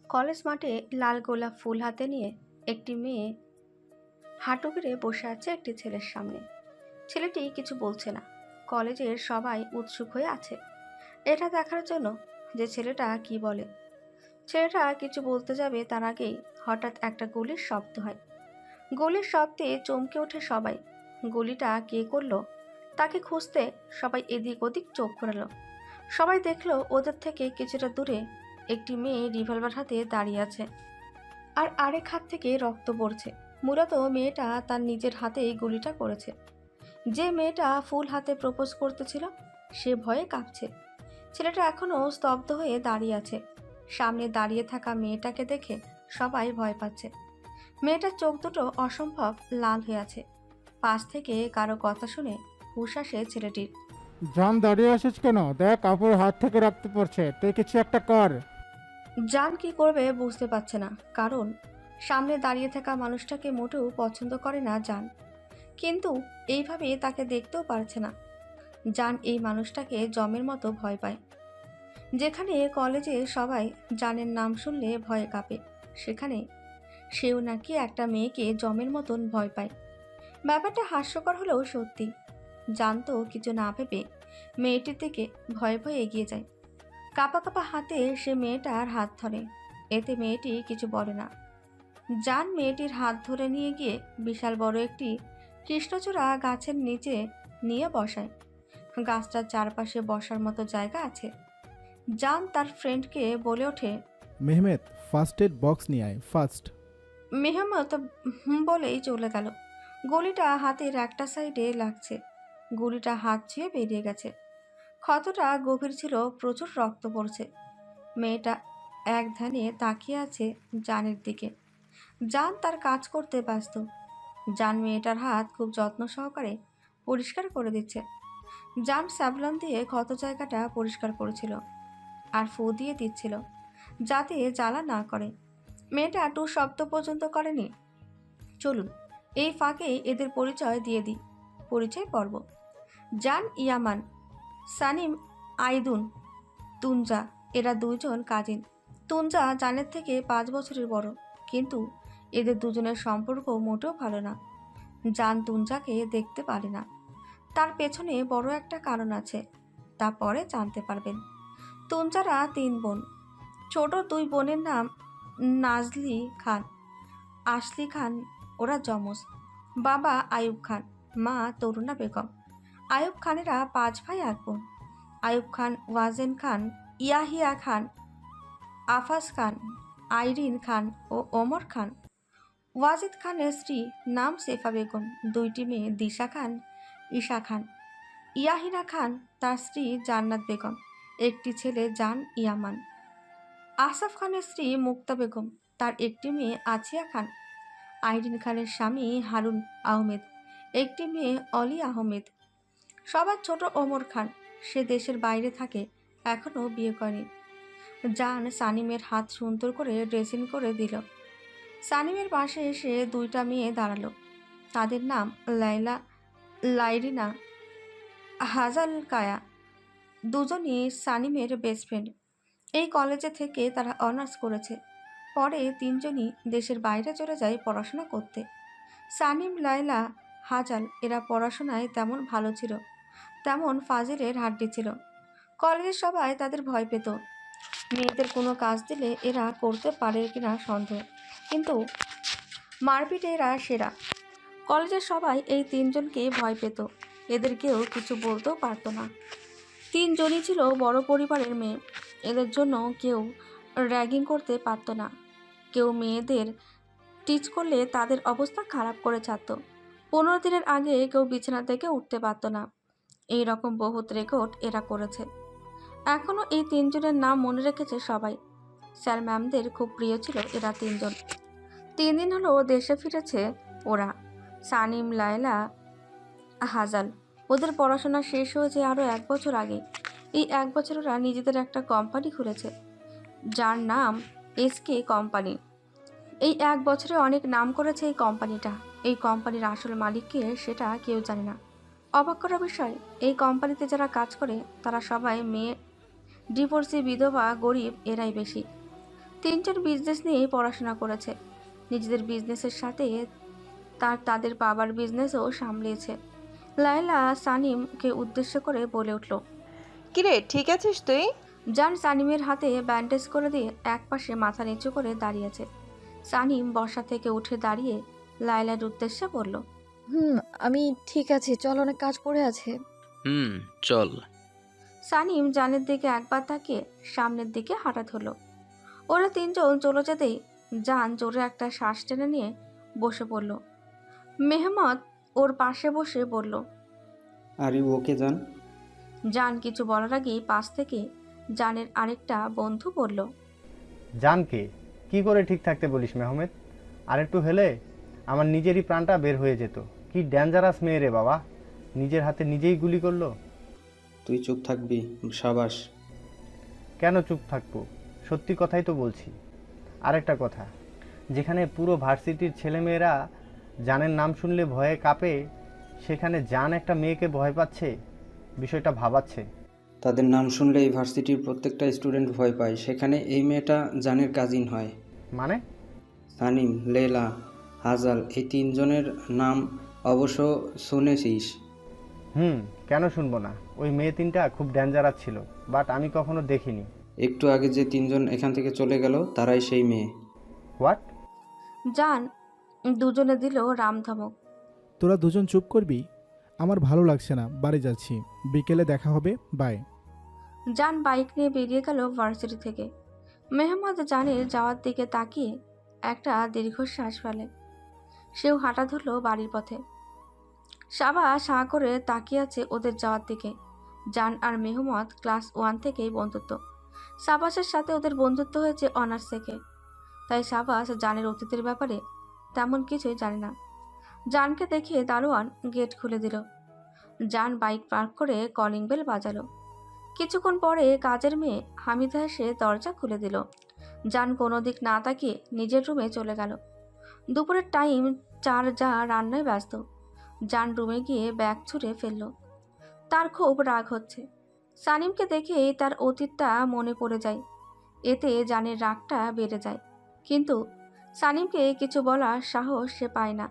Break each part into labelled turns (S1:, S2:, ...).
S1: College মাঠে লাল গোলাপ ফুল হাতে নিয়ে একটি মেয়ে হাঁটু গেড়ে বসে আছে একটি ছেলের সামনে। ছেলেটি কিছু বলছে না। কলেজের সবাই উৎসুক হয়ে আছে এটা দেখার জন্য যে ছেলেটা কি বলে। ছেলেটা কিছু বলতে যাবে তার আগেই হঠাৎ একটা গুলির শব্দ হয়। গুলির শব্দে চমকে ওঠে সবাই। গুলিটা কে করলো তাকে খুঁজতে সবাই এদিক ওদিক চোখ ঘোরালো। সবাই দেখলো ওদের থেকে কিছুটা দূরে একটি মেয়ে রিভলভার হাতে দাঁড়িয়ে আছে, আর আরেক হাত থেকে রক্ত পড়ছে। মূলত মেয়েটা তার নিজের হাতেই গুলিটা করেছে। যে মেয়েটা ফুল হাতে প্রপোজ করতেছিল সে ভয়ে কাঁপছে। ছেলেটা এখনো স্তব্ধ হয়ে দাঁড়িয়ে আছে। সামনে দাঁড়িয়ে থাকা মেয়েটাকে দেখে সবাই ভয় পাচ্ছে। মেয়েটার চোখ দুটো অসম্ভব লাল হয়ে আছে। পাশ থেকে কারো কথা শুনে হুঁশ আসে ছেলেটির।
S2: জান, দাঁড়িয়ে আছিস কেন? দেখ, আপুর হাত থেকে রক্ত পড়ছে, তুই কিছু একটা কর।
S1: জান কি করবে বুঝতে পারছে না, কারণ সামনে দাঁড়িয়ে থাকা মানুষটাকে মোটেও পছন্দ করে না জান, কিন্তু এইভাবে তাকে দেখতেও পারছে না। জান এই মানুষটাকে জমের মতো ভয় পায়। যেখানে কলেজে সবাই জানের নাম শুনলে ভয়ে কাঁপে, সেখানে সেও নাকি একটা মেয়েকে জমের মতন ভয় পায়। ব্যাপারটা হাস্যকর হলেও সত্যি। জানতো কিছু না ভেবে মেয়েটির দিকে ভয়ে ভয়ে এগিয়ে যায়। কাঁপা কাঁপা হাতে সে মেয়েটার হাত ধরে। এতে মেয়েটি কিছু বলে না। জান মেয়েটির হাত ধরে নিয়ে গিয়ে বিশাল বড় একটি কৃষ্ণচূড়া গাছের নিচে নিয়ে বসায়। গাছটার চারপাশে বসার মতো জায়গা আছে। জান তার ফ্রেন্ডকে বলে ওঠে,
S3: মেহমেদ, ফার্স্ট এড বক্স নিয়ে আয়, ফার্স্ট।
S1: মেহমত বলেই চলে গেল। গুলিটা হাতের একটা সাইডে লাগছে। গুলিটা হাত ছুঁয়ে বেরিয়ে গেছে। ক্ষতটা গভীর ছিল, প্রচুর রক্ত পড়ছে। মেয়েটা এক ধ্যানে তাকিয়ে আছে জানের দিকে। জান তার কাজ করতে ব্যস্ত। জান মেয়েটার হাত খুব যত্ন সহকারে পরিষ্কার করে দিচ্ছে। জান স্যাভলন দিয়ে ক্ষত জায়গাটা পরিষ্কার করেছিল আর ফু দিয়ে দিচ্ছিল যাতে জ্বালা না করে। মেয়েটা টু শব্দ পর্যন্ত করেনি। চলুন এই ফাঁকে এদের পরিচয় দিয়ে দিই। পরিচয় পর্ব। জান ইয়ামান, সানিম আইদুন, তুনজা, এরা দুইজন কাজিন। তুনজা জানের থেকে 5 বছরের বড়, কিন্তু এদের দুজনের সম্পর্ক মোটেও ভালো না। জান তুনজাকে দেখতে পারে না। তার পেছনে বড় একটা কারণ আছে, তা পরে জানতে পারবেন। তুনজারা 3 বোন। ছোট 2 বোনের নাম নাজলি খান, আশলি খান। ওরা যমজ। বাবা আয়ুব খান, মা তরুণা বেগম। আয়ুব খানেরা 5 ভাই 1 বোন। আয়ুব খান, ওয়াজেন খান, ইয়াহিয়া খান, আফাস খান, আইরিন খান ও ওমর খান। ওয়াজিদ খানের স্ত্রী নাম সেফা বেগম, 2টি মেয়ে দিশা খান, ঈশা খান। ইয়াহিনা খান তার স্ত্রী জান্নাত বেগম, একটি ছেলে জান ইয়ামান। আসাফ খানের স্ত্রী মুক্তা বেগম, তার একটি মেয়ে আছিয়া খান। আইরিন খানের স্বামী হারুন আহমেদ, একটি মেয়ে অলি আহমেদ। সবার ছোট ওমর খান, সে দেশের বাইরে থাকে, এখনও বিয়ে করেনি। জান সানিমের হাত সুন্দর করে ড্রেসিং করে দিল। সানিমের পাশে এসে 2টা মেয়ে দাঁড়ালো। তাদের নাম লাইলা, লাইরিনা, হাজাল কায়া। দুজনই সানিমের বেস্ট ফ্রেন্ড। এই কলেজে থেকে তারা অনার্স করেছে। পরে 3জনই দেশের বাইরে চলে যায় পড়াশোনা করতে। সানিম, লাইলা, হাজাল এরা পড়াশোনায় তেমন ভালো ছিল, তেমন ফাজিলের হাড্ডি ছিল। কলেজের সবাই তাদের ভয় পেত। মেয়েদের কোনো কাজ দিলে এরা করতে পারে কিনা সন্দেহ, কিন্তু মারপিটে এরা সেরা। কলেজের সবাই এই 3জনকে ভয় পেত। এদের কেউ কিছু বলতেও পারত না। 3জনই ছিল বড় পরিবারের মেয়ে। এদের জন্য কেউ র্যাগিং করতে পারত না। কেউ মেয়েদের টিচ করলে তাদের অবস্থা খারাপ করে ছাড়ত। 15 দিনের আগে কেউ বিছানা থেকে উঠতে পারত না। এই রকম বহুত রেকর্ড এরা করেছে। এখনও এই 3জনের নাম মনে রেখেছে সবাই। স্যার ম্যামদের খুব প্রিয় ছিল এরা 3জন। 3 দিন হলো দেশে ফিরেছে ওরা। সানিম, লায়লা, হাজাল। ওদের পড়াশোনা শেষ হয়েছে আরও 1 বছর আগে। এই 1 বছর ওরা নিজেদের একটা কোম্পানি খুলেছে, যার নাম এসকে কোম্পানি। এই 1 বছরে অনেক নাম করেছে এই কোম্পানিটা। এই কোম্পানির আসল মালিককে সেটা কেউ জানে না। অবাক করা বিষয়, এই কোম্পানিতে যারা কাজ করে তারা সবাই মেয়ে। ডিভোর্সি, বিধবা, গরিব এরাই বেশি। তিনজন বিজনেস নিয়েই পড়াশোনা করেছে। নিজেদের বিজনেসের সাথে তাদের বাবার বিজনেসও সামলিয়েছে। লায়লা সানিমকে উদ্দেশ্য করে বলে উঠল।
S4: কিরে, ঠিক আছিস তুই?
S1: জান সানিমের হাতে ব্যান্ডেজ করে দিয়ে একপাশে মাথা নিচু করে দাঁড়িয়েছে। সানিম বসা থেকে উঠে দাঁড়িয়ে লায়লার উদ্দেশ্যে বলল।
S5: আমি ঠিক আছি, চল, অনেক কাজ পড়ে আছে।
S6: চল।
S1: সানিম জানের দিকে একবার তাকিয়ে সামনের দিকে হাঁটা ধরল। ওরা তিনজন চলে যেতেই জান জোরে একটা শ্বাস টেনে নিয়ে বসে পড়ল। মেহমত ওর পাশে বসে বলল।
S7: আর ইউ ওকে জান?
S1: জান কিছু বলার আগেই পাশ থেকে জানের আরেকটা বন্ধু বলল।
S8: জানকে কি করে ঠিক থাকতে বলিস মেহমেদ? আর একটু হেলে আমার নিজেরই প্রাণটা বের হয়ে যেত। কি ডেঞ্জারাস মেয়ে রে বাবা, নিজের হাতে নিজেই গুলি করলো।
S7: তুই চুপ থাকবি? সাবাস।
S8: কেন চুপ থাকবো? সত্যি কথাই তো বলছি। আরেকটা কথা, যেখানে পুরো ভার্সিটির ছেলেমেয়েরা জানের নাম শুনলে ভয়ে কাঁপে, সেখানে জান একটা মেয়েকে ভয় পাচ্ছে, বিষয়টা ভাবাচ্ছে।
S7: তাদের নাম শুনলে এই ভার্সিটির প্রত্যেকটা স্টুডেন্ট ভয় পায়। সেখানে এই মেয়েটা জানের কাজিন হয়।
S8: মানে?
S7: সানিম, লেলা, হাজাল, এই তিনজনের নাম অবশ্য শুনেছিস।
S8: কেন শুনবো না? ওই মেয়ে তিনটা খুব ডেঞ্জারাস ছিল, বাট আমি কখনো দেখিনি।
S7: একটু আগে যে তিনজন এখান থেকে চলে গেল তারাই সেই মেয়ে।
S8: হোয়াট?
S1: জান দুজনে দিল রাম ধমক।
S3: তোরা দুজন চুপ করবি? আমার ভালো লাগছে না, বাড়ি যাচ্ছি, বিকেলে দেখা হবে, বাই।
S1: জান বাইক নিয়ে বেরিয়ে গেল ভার্সিটি থেকে। মেহমদ জানের যাওয়ার দিকে তাকিয়ে একটা দীর্ঘশ্বাস ফেলে। সেও হাঁটা ধরল বাড়ির পথে। সাবা সাঁ করে তাকিয়ে আছে ওদের যাওয়ার দিকে। জান আর মেহমদ ক্লাস 1 থেকেই বন্ধুত্ব। সাবাসের সাথে ওদের বন্ধুত্ব হয়েছে অনার্স থেকে। তাই সাবাস জানের অতীতের ব্যাপারে তেমন কিছুই জানে না। জানকে দেখে দারোয়ান গেট খুলে দিল। জান বাইক পার্ক করে কলিং বেল বাজালো। কিছুক্ষণ পরে কাজের মেয়ে হামিদা এসে দরজা খুলে দিল। জান কোনো দিক না তাকিয়ে নিজের রুমে চলে গেল। দুপুরের টাইম, যা রান্নায় ব্যস্ত। জান রুমে গিয়ে ব্যাগ ছুঁড়ে ফেলল। তার খুব রাগ হচ্ছে। সানিমকে দেখেই তার অতীতটা মনে পড়ে যায়। এতে জানের রাগটা বেড়ে যায়। কিন্তু সানিমকে কিছু বলার সাহস সে পায় না।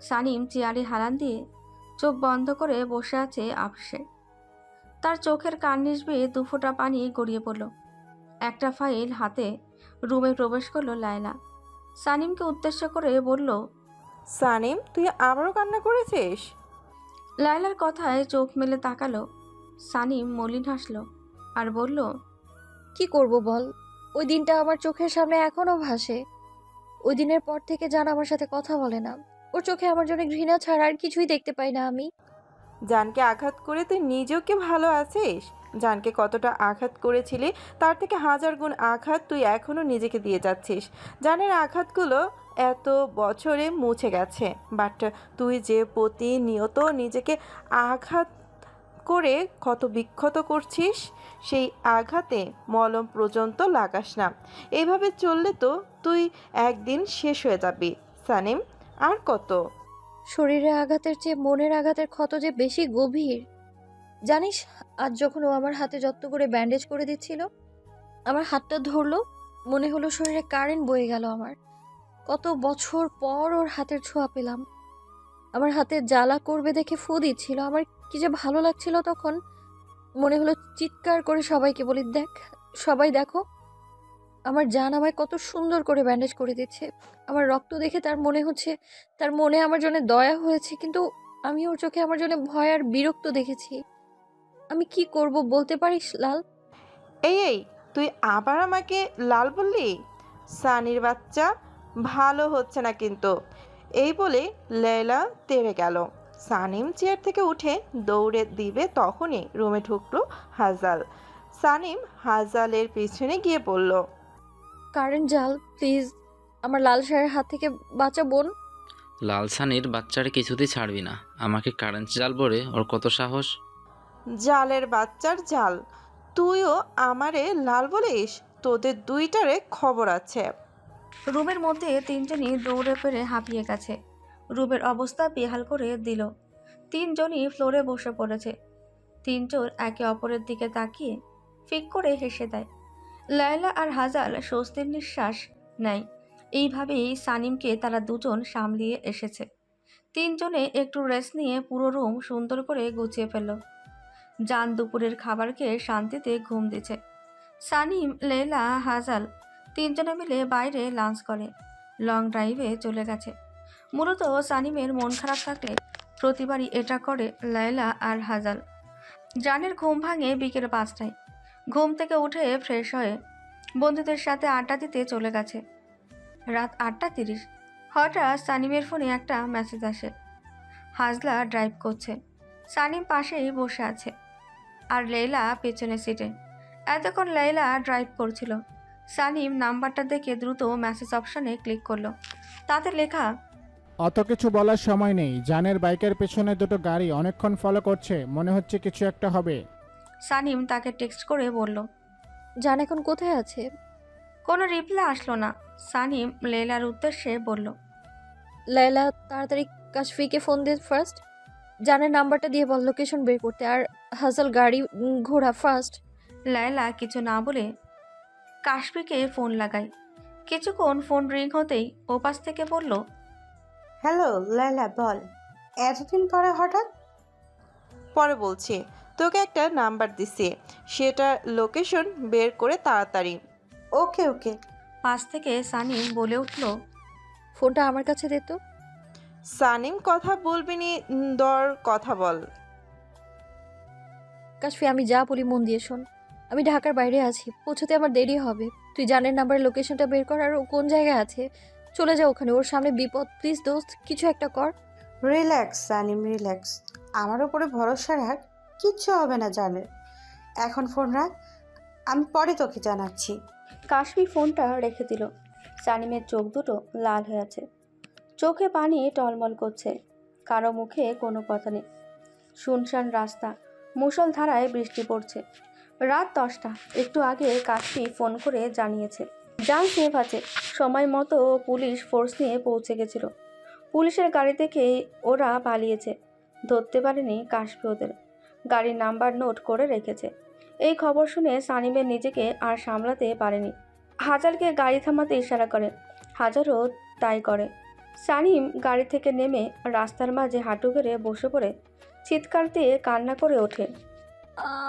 S1: সানিম চেয়ারে হেলান দিয়ে চোখ বন্ধ করে বসে আছে আপসে। তার চোখের কার্নিশ বেয়ে দুফোঁটা পানি গড়িয়ে পড়ল। একটা ফাইল হাতে রুমে প্রবেশ করলো লায়লা। সানিমকে উদ্দেশ্য করে বলল।
S4: সানিম, তুই আবারও কান্না করেছিস?
S1: লায়লার কথায় চোখ মেলে তাকালো। সানিম মলিন হাসল আর বলল।
S5: কি করব বল, ওই দিনটা আমার চোখের সামনে এখনো ভাসে। ওই দিনের পর থেকে জান আমার সাথে কথা বলে না। ওর চোখে আমার জন্য ঘৃণা ছাড়া আর কিছুই দেখতে পাই না আমি।
S4: জানকে আঘাত করে তুই নিজেও কি ভালো আছিস? জানকে কতটা আঘাত করেছিলি, তার থেকে 1000 গুণ আঘাত তুই এখনও নিজেকে দিয়ে যাচ্ছিস। জানের আঘাতগুলো এত বছরে মুছে গেছে, বাট তুই যে প্রতিনিয়ত নিজেকে আঘাত করে ক্ষত বিক্ষত করছিস, সেই আঘাতে মলম পর্যন্ত লাগাস না। এইভাবে চললে তো তুই একদিন শেষ হয়ে যাবি সানিম। আর কত?
S5: শরীরের আঘাতের চেয়ে মনের আঘাতের ক্ষত যে বেশি গভীর। জানিস, আজ যখন ও আমার হাতে যত্ন করে ব্যান্ডেজ করে দিচ্ছিল, আমার হাতটা ধরলো, মনে হলো শরীরে কারেন্ট বয়ে গেল আমার। কত বছর পর ওর হাতের ছোঁয়া পেলাম। আমার হাতে জ্বালা করবে দেখে ফু দিচ্ছিল। আমার কি যে ভালো লাগছিল তখন। মনে হলো চিৎকার করে সবাইকে বলি, দেখ, সবাই দেখো, আমার জান আমায় কত সুন্দর করে ব্যান্ডেজ করে দিচ্ছে। আমার রক্ত দেখে তার মনে হচ্ছে তার মনে আমার জন্য দয়া হয়েছে, কিন্তু আমি ওর চোখে আমার জন্য ভয় আর বিরক্ত দেখেছি। আমি কি করব বলতে পারিস লাল?
S4: এই তুই আবার আমাকে লাল বললি? সানির বাচ্চা, ভালো হচ্ছে না কিন্তু। এই বলে লেলা তেড়ে গেল। সানিম চেয়ার থেকে উঠে দৌড়ে দিবে, তখনই রুমে ঢুকলো হাজাল। সানিম হাজালের পিছনে গিয়ে বলল,
S5: কারেন্ট জাল, প্লিজ, আমার লাল শাহের হাত থেকে বাঁচা বোন।
S6: লালসানির বাচ্চারে কিছুতেই ছাড়বি না। আমাকে কারেন্ট জাল বলে ওর কত সাহস!
S4: জালের বাচ্চার জাল, তুইও আমারে লাল বলিস? তোদের দুইটারে খবর আছে।
S1: রুমের মধ্যে তিনজনই দৌড়ে পেরে হাঁপিয়ে গেছে। রুমের অবস্থা বেহাল করে দিল। তিনজনই ফ্লোরে বসে পড়েছে। তিনজন একে অপরের দিকে তাকিয়ে ফিক করে হেসে দেয়। লায়লা আর হাজাল স্বস্তির নিঃশ্বাস নেয়। এইভাবেই সানিমকে তারা দুজন সামলিয়ে এসেছে। তিনজনে একটু রেস্ট নিয়ে পুরো রুম সুন্দর করে গুছিয়ে ফেলল। জান দুপুরের খাবার খেয়ে শান্তিতে ঘুম দিচ্ছে। সানিম, লেলা, হাজাল তিনজনে মিলে বাইরে লাঞ্চ করে লং ড্রাইভে চলে গেছে। মূলত সানিমের মন খারাপ থাকলে প্রতিবারই এটা করে লায়লা আর হাজাল। জানের ঘুম ভাঙে বিকেল 5টায়। ঘুম থেকে উঠে ফ্রেশ হয়ে বন্ধুদের সাথে আড্ডা দিতে চলে গেছে। রাত 8:30। হঠাৎ সানিমের ফোনে একটা মেসেজ আসে। হাজলা ড্রাইভ করছে, সানিম পাশেই বসে আছে আর লেইলা পেছনের সিটে। এতক্ষণ লেইলা ড্রাইভ করছিল। সানিম নাম্বারটা দেখে দ্রুত মেসেজ অপশানে ক্লিক করলো। তাতে লেখা,
S2: অত কিছু বলার সময় নেই। জানের বাইকের পেছনে দুটো গাড়ি অনেকক্ষণ ফলো করছে, মনে হচ্ছে কিছু একটা হবে।
S1: সানিম তাকে টেক্সট করে বলল।
S5: জান এখন কোথায় আছে?
S1: কোনো রিপ্লাই আসলো না। সানিম লেলার উদ্দেশ্যে বলল,
S5: লায়লা, তাড়াতাড়ি কাশফিকে ফোন দে ফার্স্ট। জানের নাম্বারটা দিয়ে বল লোকেশন বের করতে, আর হাসাল গাড়ি ঘোড়া ফার্স্ট।
S1: লায়লা কিছু না বলে কাশফিকে ফোন লাগায়। কিছুক্ষণ ফোন রিং হতেই ওপাশ থেকে বলল,
S9: হ্যালো লায়লা, বল এতদিন পরে হঠাৎ?
S4: পরে বলছি, তোকে একটা নাম্বার দিছি, সেটা লোকেশন বের করে তাড়াতাড়ি।
S9: ওকে ওকে।
S1: পাশ থেকে সানিম বলে উঠল,
S5: ফোনটা আমার কাছে দে তো।
S4: সানিম কথা বলবি নি, দর কথা বল।
S5: কাশফি, আমি যা বলি মন দিয়ে শোন। আমি ঢাকার বাইরে আছি, পৌঁছতে আমার দেরি হবে। তুই জানের নাম্বারের লোকেশনটা বের কর, আর ও কোন জায়গায় আছে চলে যা ওখানে। ওর সামনে বিপদ, প্লিজ দোস্ত কিছু একটা কর।
S9: Relax Sanim, relax. আমার উপরে ভরসা রাখ, কিচ্ছু হবে না জানের। এখন ফোন রাখ, আমি পরে তোকে জানাচ্ছি।
S1: কাশফি ফোনটা রেখে দিল। সানিমের চোখ দুটো লাল হয়ে আছে, চোখে পানি টলমল করছে। কারো মুখে কোনো কথা নেই। শুনশান রাস্তা, মুষলধারায় বৃষ্টি পড়ছে। রাত 10টা। একটু আগে কাশফি ফোন করে জানিয়েছে জান সেফ আছে। সময় মতো পুলিশ ফোর্স নিয়ে পৌঁছে গেছিল। পুলিশের গাড়ি থেকে ওরা পালিয়েছে। ধরতে পারেনি কাশফি ওদের। গাড়ির নাম্বার নোট করে রেখেছে। এই খবর শুনে সানিমের নিজেকে আর সামলাতে পারেনি। হাজারকে গাড়ি থামাতে ইশারা করে। হাজারও তাই করে। সানিম গাড়ি থেকে নেমে রাস্তার মাঝে হাঁটু গেড়ে বসে পড়ে চিৎকার দিয়ে কান্না করে ওঠে।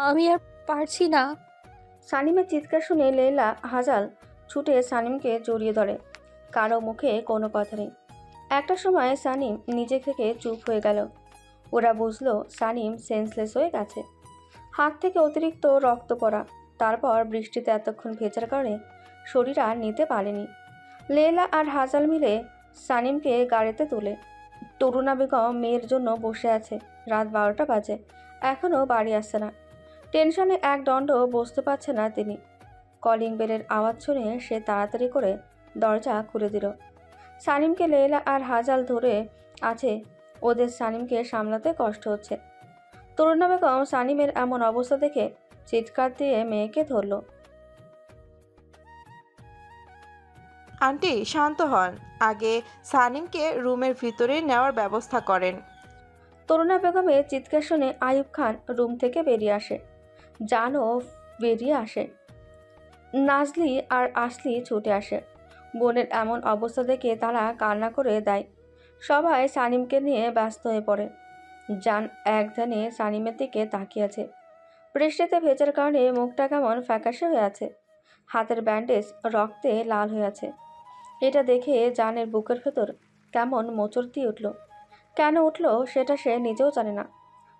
S5: আমি আর পারছি না।
S1: সানিমের চিৎকার শুনে লেলা, হাজাল ছুটে সানিমকে জড়িয়ে ধরে। কারো মুখে কোনো কথা নেই। একটা সময় সানিম নিজে থেকে চুপ হয়ে গেল। ওরা বুঝলো সানিম সেন্সলেস হয়ে গেছে। হাত থেকে অতিরিক্ত রক্ত পড়া, তারপর বৃষ্টিতে এতক্ষণ ভেজার কারণে শরীর আর নিতে পারেনি। লেলা আর হাজাল মিলে সানিমকে গাড়িতে তোলে। তরুণা বেগম মেয়ের জন্য বসে আছে। রাত 12টা বাজে, এখনও বাড়ি আসছে না। টেনশনে এক দণ্ড বসতে পারছে না তিনি। কলিং বেলের আওয়াজ শুনে সে তাড়াতাড়ি করে দরজা খুলে দিল। সানিমকে লেলা আর হাজাল ধরে আছে। ওদের সানিমকে সামলাতে কষ্ট হচ্ছে। তরুণা বেগম সানিমের এমন অবস্থা দেখে চিৎকার দিয়ে মেয়েকে ধরল।
S4: আন্টি শান্ত হন, আগে সানিমকে রুমের ভিতরে নেওয়ার ব্যবস্থা করেন।
S1: তরুণা বেগমের চিৎকার শুনে আইয়ুব খান রুম থেকে বেরিয়ে আসে। জানও বেরিয়ে আসে। নাজলি আর আসলি ছুটে আসে। বোনের এমন অবস্থা দেখে তারা কান্না করে দেয়। সবাই সানিমকে নিয়ে ব্যস্ত হয়ে পড়ে। জান একধানে সানিমের দিকে তাকিয়ে আছে। বৃষ্টিতে ভেজার কারণে মুখটা কেমন ফ্যাকাশে হয়ে আছে। হাতের ব্যান্ডেজ রক্তে লাল হয়ে আছে। এটা দেখে জানের বুকের ভেতর কেমন মোচড় দিয়ে উঠল। কেন উঠল সেটা সে নিজেও জানে না।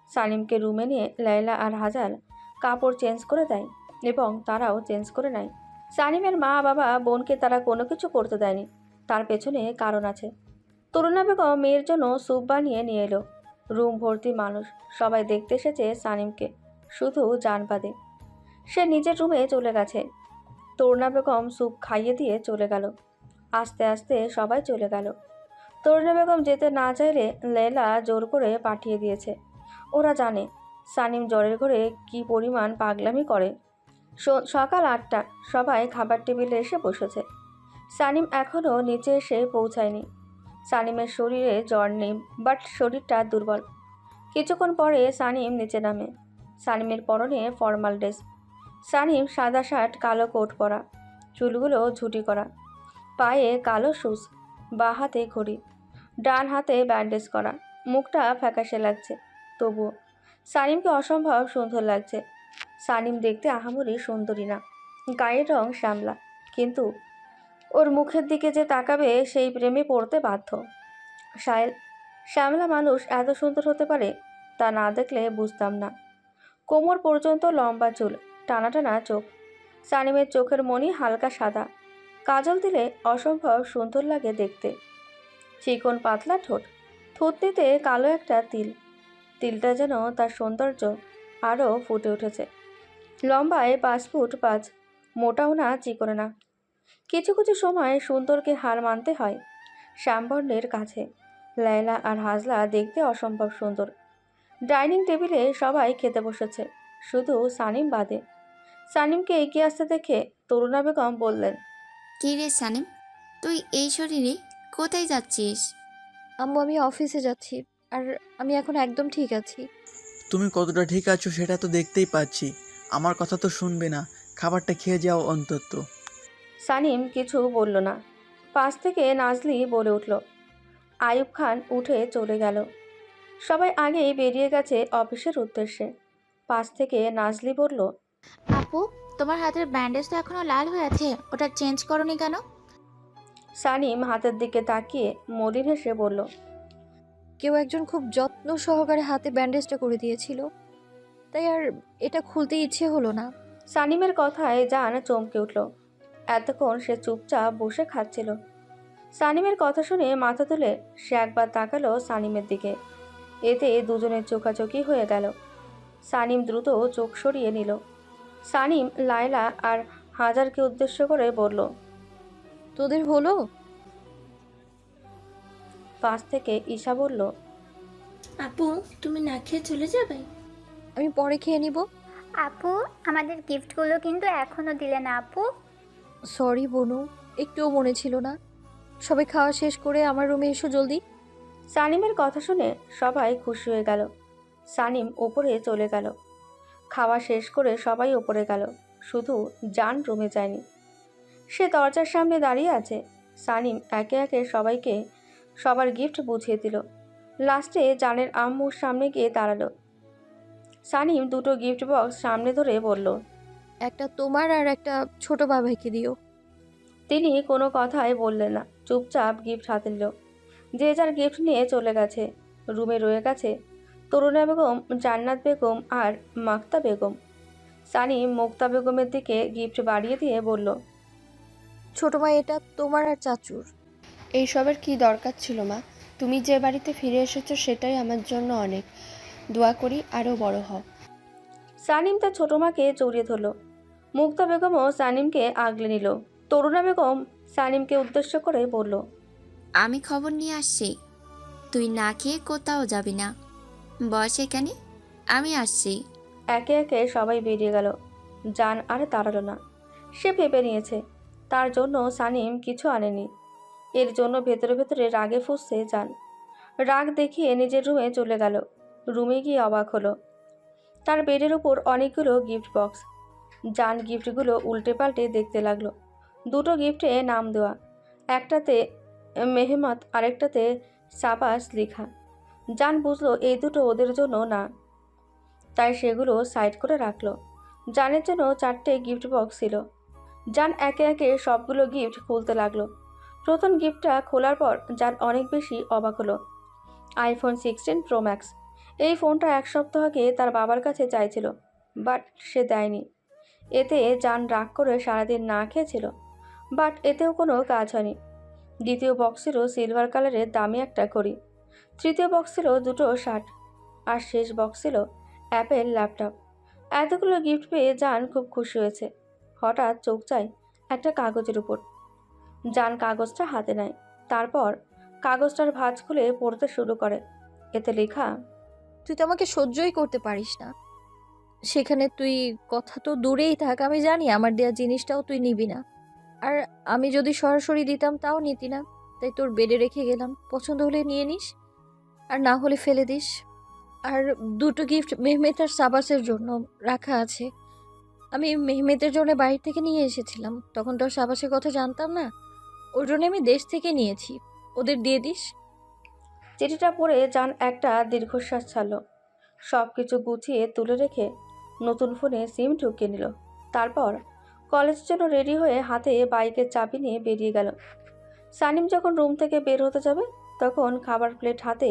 S1: সানিমকে রুমে নিয়ে লায়লা আর হাজাল কাপড় চেঞ্জ করে দেয় এবং তারাও চেঞ্জ করে নেয়। সানিমের মা বাবা বোনকে তারা কোনো কিছু করতে দেয়নি। তার পেছনে কারণ আছে। তরুণা বেগম মেয়ের জন্য স্যুপ বানিয়ে নিয়ে এলো। রুম ভর্তি মানুষ, সবাই দেখতে এসেছে সানিমকে, শুধু জান বাদে। সে নিজের রুমে চলে গেছে। তরুণা বেগম স্যুপ খাইয়ে দিয়ে চলে গেল। আস্তে আস্তে সবাই চলে গেল। তরুণা বেগম যেতে না চাইলে লেলা জোর করে পাঠিয়ে দিয়েছে। ওরা জানে সানিম জ্বরের ঘরে কী পরিমাণ পাগলামি করে। সকাল 8টা, সবাই খাবার টেবিলে এসে বসেছে। সানিম এখনও নিচে এসে পৌঁছায়নি। সানিমের শরীরে জ্বর নেই, বাট শরীরটা দুর্বল। কিছুক্ষণ পরে সানিম নিচে নামে। সানিমের পরনে ফর্মাল ড্রেস। সানিম সাদা শার্ট, কালো কোট পরা, চুলগুলো ঝুটি করা, পায়ে কালো শুজ, বাঁ হাতে ঘড়ি, ডান হাতে ব্যান্ডেজ করা। মুখটা ফ্যাকাশে লাগছে, তবুও সানিমকে অসম্ভব সুন্দর লাগছে। সানিম দেখতে আহামরি সুন্দরী না, গায়ের রং শ্যামলা, কিন্তু ওর মুখের দিকে যে তাকাবে সেই প্রেমে পড়তে বাধ্য। সায়েল, শ্যামলা মানুষ এত সুন্দর হতে পারে তা না দেখলে বুঝতাম না। কোমর পর্যন্ত লম্বা চুল, টানা টানা চোখ। সানিমের চোখের মণি হালকা সাদা, কাজল দিলে অসম্ভব সুন্দর লাগে দেখতে। চিকন পাতলা ঠোঁট, থুতনিতে কালো একটা তিল, তিলটা যেন তার সৌন্দর্য আরও ফুটে উঠেছে। লম্বায় 5 ফুট 5, মোটাও না চিকনে না। কিছু কিছু সময় সুন্দরকে হার মানতে হয় শ্যামবর্ণের কাছে। লায়লা আর হাজলা দেখতে অসম্ভব সুন্দর। ডাইনিং টেবিলে সবাই খেতে বসেছে, শুধু সানিম বাদে। সানিমকে এগিয়ে আসতে দেখে তরুণা বেগম বললেন,
S10: কী রে সানিম, তুই এই শরীরে কোথায় যাচ্ছিস?
S5: আম্মু, আমি অফিসে যাচ্ছি, আর আমি এখন একদম ঠিক আছি।
S11: তুমি কতটা ঠিক আছো সেটা তো দেখতেই পাচ্ছি। আমার কথা তো শুনবে না, খাবারটা খেয়ে যাও অন্তত।
S1: সানিম কিছু বলল না। পাশ থেকে নাজলি বলে উঠল। আইয়ুব খান উঠে চলে গেল। সবাই আগেই বেরিয়ে গেছে অফিসের উদ্দেশ্যে। পাশ থেকে নাজলি বলল,
S10: আপু, তোমার হাতের ব্যান্ডেজ তো এখনো লাল হয়ে আছে, ওটা চেঞ্জ করনি কেন?
S1: সানিম হাতের দিকে তাকিয়ে মলিন হেসে বলল,
S5: কেউ একজন খুব যত্ন সহকারে হাতে ব্যান্ডেজটা করে দিয়েছিল, তাই আর এটা খুলতে ইচ্ছে হলো না।
S1: সানিমের কথায় জান চমকে উঠল। এতক্ষণ সে চুপচাপ বসে খাচ্ছিল। সানিমের কথা শুনে মাথা তুলে সে একবার তাকালো সানিমের দিকে। এতে দুজনের চোখাচোখি হয়ে গেল। সানিম দ্রুত চোখ সরিয়ে নিল। সানিম লায়লা আর হাজারকে উদ্দেশ্য করে বলল,
S5: তোদের হলো?
S1: পাশ থেকে ঈশা বলল,
S12: আপু, তুমি না খেয়ে চলে যাবে?
S5: আমি পরে খেয়ে নিব।
S13: আপু, আমাদের গিফটগুলো কিন্তু এখনো দিলে না আপু।
S5: সরি বনু, একটুও মনে ছিল না। সবাই খাওয়া শেষ করে আমার রুমে এসো জলদি।
S1: সানিমের কথা শুনে সবাই খুশি হয়ে গেল। সানিম ওপরে চলে গেল। খাওয়া শেষ করে সবাই ওপরে গেল, শুধু জান রুমে যায়নি। সে দরজার সামনে দাঁড়িয়ে আছে। সানিম একে একে সবাইকে সবার গিফট বুঝিয়ে দিল। লাস্টে জানের আম্মুর সামনে গিয়ে দাঁড়ালো। সানিম দুটো গিফট বক্স সামনে ধরে বলল,
S5: একটা তোমার আর একটা ছোট বাবাইকে দিও।
S1: তিনি কোনো কথাই বললেন না, চুপচাপ গিফট হাতে নিল। যে যার গিফট নিয়ে চলে গেছে। রুমে রয়ে গেছে তরুণা বেগম, জান্নাত বেগম আর মাক্তা বেগম। সানিম মুক্তা বেগমের দিকে গিফট বাড়িয়ে দিয়ে বলল,
S5: ছোট মা, এটা তোমার আর চাচুর।
S12: এইসবের কি দরকার ছিল মা? তুমি যে বাড়িতে ফিরে এসেছো সেটাই আমার জন্য অনেক। দোয়া করি আরও বড় হও।
S1: সানিম তার ছোট মাকে জড়িয়ে ধরল। মুক্তা বেগমও সানিমকে আগলে নিল। তরুণা বেগম সানিমকে উদ্দেশ্য করে বলল,
S10: আমি খবর নিয়ে আসছি, তুই না খেয়ে কোথাও যাবি না। বস এখানে, আমি আসছি।
S1: একে একে সবাই বেরিয়ে গেল। জান আর দাঁড়ালো না। সে ভেবে নিয়েছে তার জন্য সানিম কিছু আনেনি। এর জন্য ভেতরে ভেতরে রাগে ফুঁসছে জান। রাগ দেখিয়ে নিজের রুমে চলে গেল। রুমে গিয়ে অবাক হলো, তার বেডের উপর অনেকগুলো গিফট বক্স। জান গিফটগুলো উল্টে পাল্টে দেখতে লাগলো। দুটো গিফটে নাম দেওয়া, একটাতে মেহমত, আরেকটাতে সাবাস লেখা। জান বুঝলো এই দুটো ওদের জন্য না, তাই সেগুলো সাইড করে রাখলো। জানের জন্য 4টে গিফট বক্স ছিল। জান একে একে সবগুলো গিফট খুলতে লাগলো। প্রথম গিফটটা খোলার পর জান অনেক বেশি অবাক হলো। IPhone 16 pro max. এই ফোনটা 1 সপ্তাহ আগে তার বাবার কাছে চাইছিল, বাট সে দেয়নি। এতে জান রাগ করে সারাদিন না খেয়েছিল, বাট এতেও কোনো কাজ হয়নি। দ্বিতীয় বক্স ছিল সিলভার কালারের দামি একটা ঘড়ি। তৃতীয় বক্স ছিল দুটো শার্ট, আর শেষ বক্স ছিল অ্যাপেল ল্যাপটপ। এতগুলো গিফট পেয়ে জান খুব খুশি হয়েছে। হঠাৎ চোখ যায় একটা কাগজের উপর। জান কাগজটা হাতে নেয়, তারপর কাগজটার ভাঁজ খুলে পড়তে শুরু করে। এতে লেখা,
S5: তুই তো আমাকে সহ্যই করতে পারিস না। সেখানে তুই কথা তো দূরেই থাক, আমি জানি আমার দেয়া জিনিসটাও তুই নিবি না। আর আমি যদি সরাসরি দিতাম তাও নিতি না, তাই তোর বেডে রেখে গেলাম। পছন্দ হলে নিয়ে নিস, আর না হলে ফেলে দিস। আর দুটো গিফট মেহমেদ আর সাবাসের জন্য রাখা আছে। আমি মেহমেদের জন্য বাইরে থেকে নিয়ে এসেছিলাম, তখন তো সাবাসের কথা জানতাম না, ওর জন্য আমি দেশ থেকে নিয়েছি, ওদের দিয়ে দিস।
S1: চিঠিটা পড়ে জান একটা দীর্ঘশ্বাস ছাড়ল। সব কিছু গুছিয়ে তুলে রেখে নতুন ফোনে সিম ঢুকিয়ে নিল। তারপর কলেজের জন্য রেডি হয়ে হাতে বাইকের চাবি নিয়ে বেরিয়ে গেল। সানিম যখন রুম থেকে বের হতে যাবে তখন খাবার প্লেট হাতে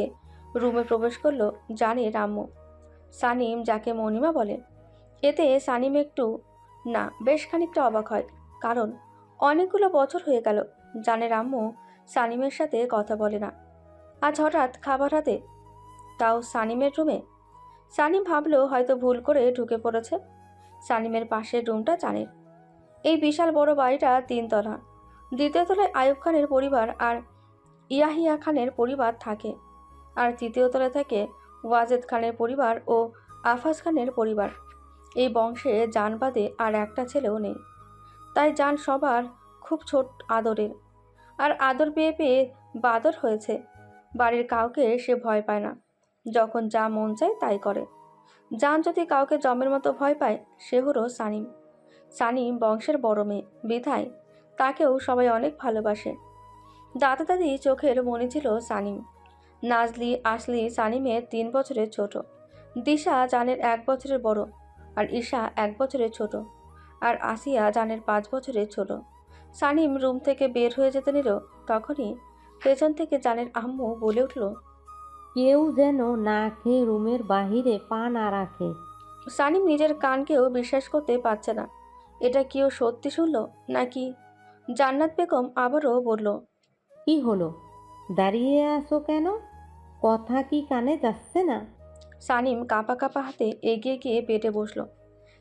S1: রুমে প্রবেশ করলো জানের আম্মু। সানিম, যাকে মণিমা বলে। এতে সানিম একটু না বেশ খানিকটা অবাক হয়, কারণ অনেকগুলো বছর হয়ে গেল জানের আম্মু সানিমের সাথে কথা বলে না। আজ হঠাৎ খাবার হাতে, তাও সানিমের রুমে। সানিম ভাবলো হয়তো ভুল করে ঢুকে পড়েছে। সানিমের পাশের রুমটা জানের। এই বিশাল বড় বাড়িটা 3 তলা। দ্বিতীয় তলায় আয়ুব খানের পরিবার আর ইয়াহিয়া খানের পরিবার থাকে, আর তৃতীয় তলায় থাকে ওয়াজেদ খানের পরিবার ও আফাজ খানের পরিবার। এই বংশে জান বাদে আর একটা ছেলেও নেই, তাই জান সবার খুব ছোট আদরের। আর আদর পেয়ে পেয়ে বাদর হয়েছে। বাড়ির কাউকে সে ভয় পায় না, যখন যা মন চায় তাই করে। জান যদি কাউকে জমের মতো ভয় পায় সে হলো সানিম। সানিম বংশের বড় মেয়ে বিধায় তাকেও সবাই অনেক ভালোবাসে। দাদা দাদি চোখের মনি ছিল সানিম। নাজলি আসলি সানিমের 3 বছরের ছোট, দিশা জানের 1 বছরের বড়, আর ঈশা 1 বছরের ছোট, আর আসিয়া জানের 5 বছরের ছোট। সানিম রুম থেকে বের হয়ে যেতে নিল, তখনই পেছন থেকে জানের আম্মু বলে উঠল,
S14: কেউ যেন না খেয়ে রুমের বাহিরে পা না রাখে।
S1: সানিম নিজের কানকেও বিশ্বাস করতে পারছে না। এটা কেউ সত্যি শুনল নাকি? জান্নাত বেগম আবারও বলল,
S14: কি হলো, দাঁড়িয়ে আছো কেন? কথা কি কানে যাচ্ছে না?
S1: সানিম কাঁপা কাঁপা হাতে এগিয়ে গিয়ে বেডে বসল।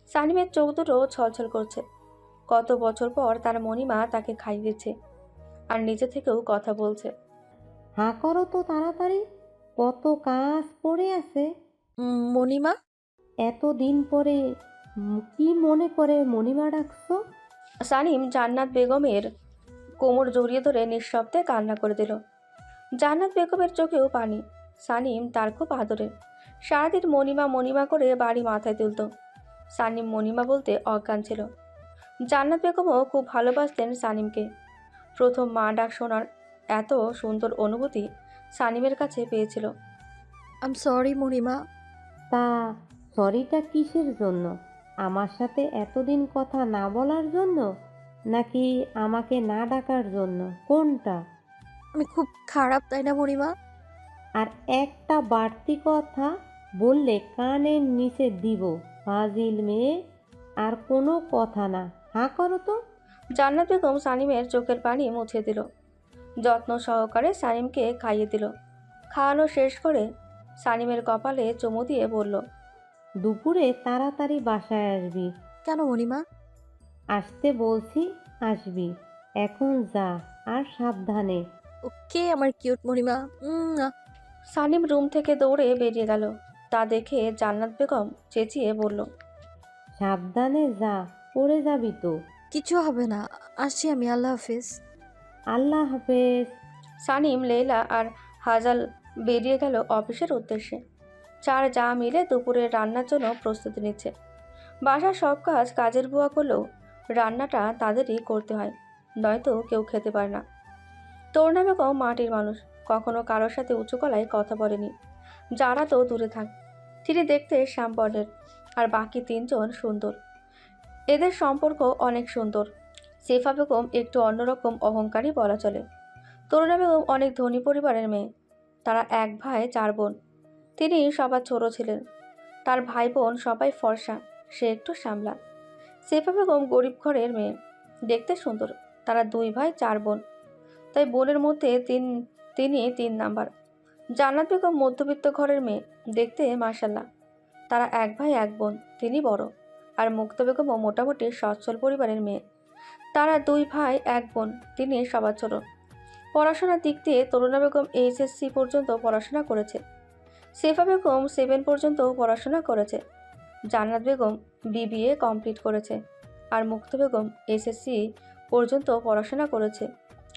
S1: সানিমের চোখ দুটো ছলছল করছে। কত বছর পর তার মণিমা তাকে খাইয়েছে, আর নিজে থেকেও কথা বলছে।
S14: হাঁ করো তো তাড়াতাড়ি, কত কাজ পড়ে আছে।
S5: মণিমা?
S14: এতদিন পরে কি মনে করে মণিমা ডাকছো?
S1: সানিম জান্নাত বেগমের কোমর জড়িয়ে ধরে নিঃশব্দে কান্না করে দিল। জান্নাত বেগমের চোখেও পানি। সানিম তার খুব আদরের। সারাদিন মণিমা মণিমা করে বাড়ি মাথায় তুলত। সানিম মণিমা বলতে অজ্ঞান ছিল। জান্নাত বেগমও খুব ভালোবাসতেন সানিমকে। প্রথম মা ডাক শোনার এত সুন্দর অনুভূতি সানিমের কাছে পেয়েছিল।
S5: আম সরি মণিমা।
S14: তা সরিটা কিসের জন্য? আমার সাথে এতদিন কথা না বলার জন্য, নাকি আমাকে না ডাকার জন্য? কোনটা?
S5: আমি খুব খারাপ, তাই না মণিমা?
S14: আর একটা বাড়তি কথা বললে কানের নিচে দিব, ফাজিল মেয়ে। আর কোনো কথা না, হাঁ করো তো।
S1: জান্নাত বেগম সানিমের চোখের পানি মুছে দিল। যত্ন সহকারে সানিমকে খাইয়ে দিল। খাওয়ানো শেষ করে সানিমের কপালে চুমু দিয়ে বলল,
S14: দুপুরে তাড়াতাড়ি বাসায় আসবি।
S5: কেন মণিমা?
S14: আসতে বলছি, আসবি। এখন যা, আর সাবধানে।
S5: ওকে আমার কিউট মণিমা।
S1: সানিম রুম থেকে দৌড়ে বেরিয়ে গেল। তা দেখে জান্নাত বেগম চেঁচিয়ে বলল,
S14: সাবধানে যা, পড়ে যাবি তো।
S5: কিছু হবে না, আসছি আমি। আল্লাহ হাফেজ।
S14: আল্লাহ হাফেজ।
S1: সানিম, লেলা আর হাজাল বেরিয়ে গেল অফিসের উদ্দেশ্যে। 4 যা মিলে দুপুরের রান্নার জন্য প্রস্তুতি নিচ্ছে। বাসার সব কাজ কাজের বুয়া করলেও রান্নাটা তাদেরই করতে হয়, নয়তো কেউ খেতে পারে না। তরুণা বেগম মাটির মানুষ, কখনো কারোর সাথে উঁচু গলায় কথা বলেনি। যারা তো দূরে থাক। তিনি দেখতে শ্যামবর্ণের, আর বাকি 3 জন সুন্দর। এদের সম্পর্ক অনেক সুন্দর। সেফা বেগম একটু অন্যরকম অহংকারী বলা চলে। তরুণা বেগম অনেক ধনী পরিবারের মেয়ে। তারা 1 ভাই 4 বোন। তিনি সবার ছোট ছিলেন। তার ভাই বোন সবাই ফর্সা, সে একটু শ্যামলা। সেফা বেগম গরিব ঘরের মেয়ে, দেখতে সুন্দর। তারা 2 ভাই 4 বোন, তাই বোনের মধ্যে তিনি 3 নাম্বার। জান্নাত বেগম মধ্যবিত্ত ঘরের মেয়ে, দেখতে মাশাল্লাহ। তারা 1 ভাই 1 বোন, তিনি বড়। আর মুক্তা বেগমও মোটামুটি সচ্ছল পরিবারের মেয়ে। তারা 2 ভাই 1 বোন, তিনি সবার ছোট। পড়াশোনার দিক দিয়ে তরুণা বেগম HSC পর্যন্ত পড়াশোনা করেছে। সেফা বেগম 7 পর্যন্ত পড়াশোনা করেছে। জান্নাত বেগম BBA কমপ্লিট করেছে। আর মুক্তা বেগম SSC পর্যন্ত পড়াশোনা করেছে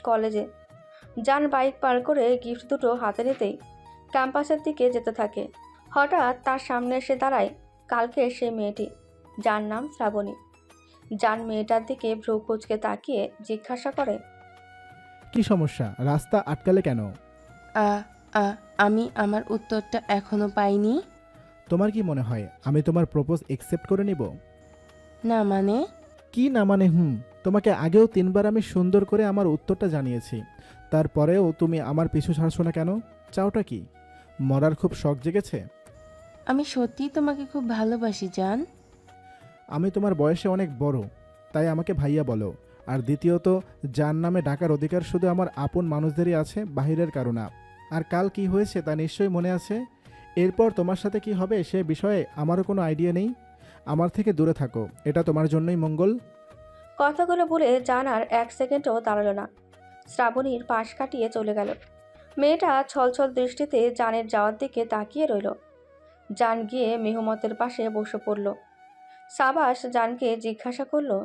S1: কলেজে। জান বাইক পার করে গিফট দুটো হাতে নিতেই ক্যাম্পাসের দিকে যেতে থাকে। হঠাৎ তার সামনে এসে দাঁড়ায় কালকে সেই মেয়েটি, যার নাম শ্রাবণী। জান মেয়েটার দিকে ভ্রু কুচকে তাকিয়ে জিজ্ঞাসা করে,
S3: কি সমস্যা? রাস্তা আটকালে কেন?
S15: আ আ আমি আমার উত্তরটা এখনো পাইনি।
S3: তোমার কি মনে হয় আমি তোমার প্রপোজ একসেপ্ট করে নিব?
S15: না মানে?
S3: কি না মানে তোমাকে আগেও 3বার আমি সুন্দর করে আমার উত্তরটা জানিয়েছি, তারপরেও তুমি আমার পিছু ছাড়ছো না কেন? চাওটা কি? মরার খুব শখ জেগেছে?
S15: আমি সত্যিই তোমাকে খুব ভালোবাসি জান।
S3: আমি তোমার বয়সে অনেক বড়, তাই আমাকে ভাইয়া বলো। আর দ্বিতীয়ত, যার নামে ডাকার অধিকার শুধু আমার আপন মানুষদেরই আছে, বাহিরের কারো না। আর কাল কি হয়েছে তা নিশ্চয়ই মনে আছে। এরপর তোমার সাথে কি হবে সে বিষয়ে আমারও কোনো আইডিয়া নেই। আমার থেকে দূরে থাকো, এটা তোমার জন্যই মঙ্গল।
S1: কথাগুলো বলে জান আর 1 সেকেন্ডও দাঁড়ালো না, শ্রাবণীর পাশ কাটিয়ে চলে গেল। মেয়েটা ছলছল দৃষ্টিতে জানের যাওয়ার দিকে তাকিয়ে রইল। জান গিয়ে মেহমতের পাশে বসে পড়ল। সাবাস জানকে জিজ্ঞাসা করলো,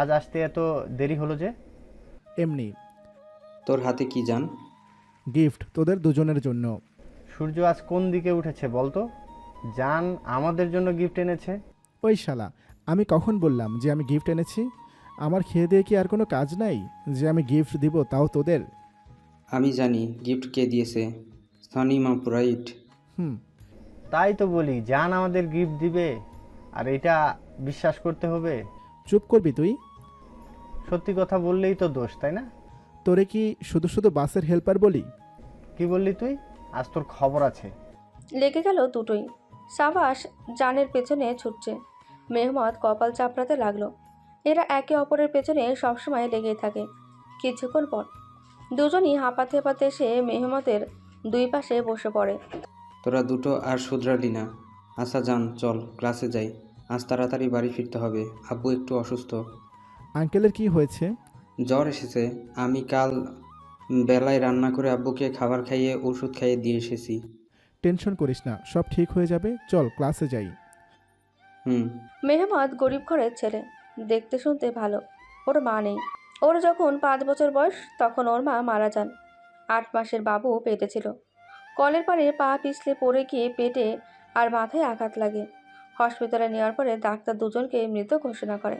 S8: আজ আসতে এত দেরি হলো যে?
S3: এমনি।
S7: তোর হাতে কি জান?
S3: গিফট তোদের দুজনের জন্য।
S8: সূর্য আজ কোন দিকে উঠেছে বলতো? জান আমাদের জন্য গিফট এনেছে।
S3: ওই শালা, আমি কখন বললাম যে আমি গিফট এনেছি? আমার খেয়ে দিয়ে কি আর কোনো কাজ নাই যে আমি গিফট দিব, তাও তোদের?
S7: আমি জানি গিফট কে দিয়েছে, সানিমা রাইট?
S8: তাই তো বলি, জান আমাদের গিফট দিবে আর এটা বিশ্বাস করতে হবে।
S3: চুপ করবি তুই?
S8: সত্যি কথা বললেই তো দোষ, তাই না?
S3: তোরে কি শুধু শুধু বাসের হেল্পার বলি?
S8: কি বললি তুই? আজ তোর খবর আছে।
S1: লেগে গেল দুটোই। সাবাস জানের পেছনে ছুটছে, মেহমত কপাল চাপড়াতে লাগলো। এরা একে অপরের পেছনে সবসময় লেগেই থাকে। কিছুক্ষণ পর দুজনই হাঁপাতে হাঁপাতে এসে মেহমতের দুই পাশে বসে পড়ে।
S7: তোরা দুটো আর শুধরালি না। আচ্ছা জান, চল ক্লাসে যাই, আজ তাড়াতাড়ি বাড়ি ফিরতে হবে, আব্বু একটু অসুস্থ।
S3: আঙ্কেলের কি হয়েছে?
S7: জ্বর এসেছে, আমি কাল বেলায় রান্না করে আব্বুকে খাবার খাইয়ে ওষুধ খাইয়ে দিয়ে এসেছি।
S3: টেনশন করিস না, সব ঠিক হয়ে যাবে, চল ক্লাসে যাই।
S1: মেহমত গরিব ঘরের ছেলে, দেখতে শুনতে ভালো। ওর মা নেই। ওর যখন 5 বছর বয়স তখন ওর মা মারা যান। 8 মাসের বাবু পেটে ছিল। কলের পাড়ে পা পিছলে পড়ে গিয়ে পেটে আর মাথায় আঘাত লাগে। হসপিটালে নেওয়ার পরে ডাক্তার দুজনকে মৃত ঘোষণা করে।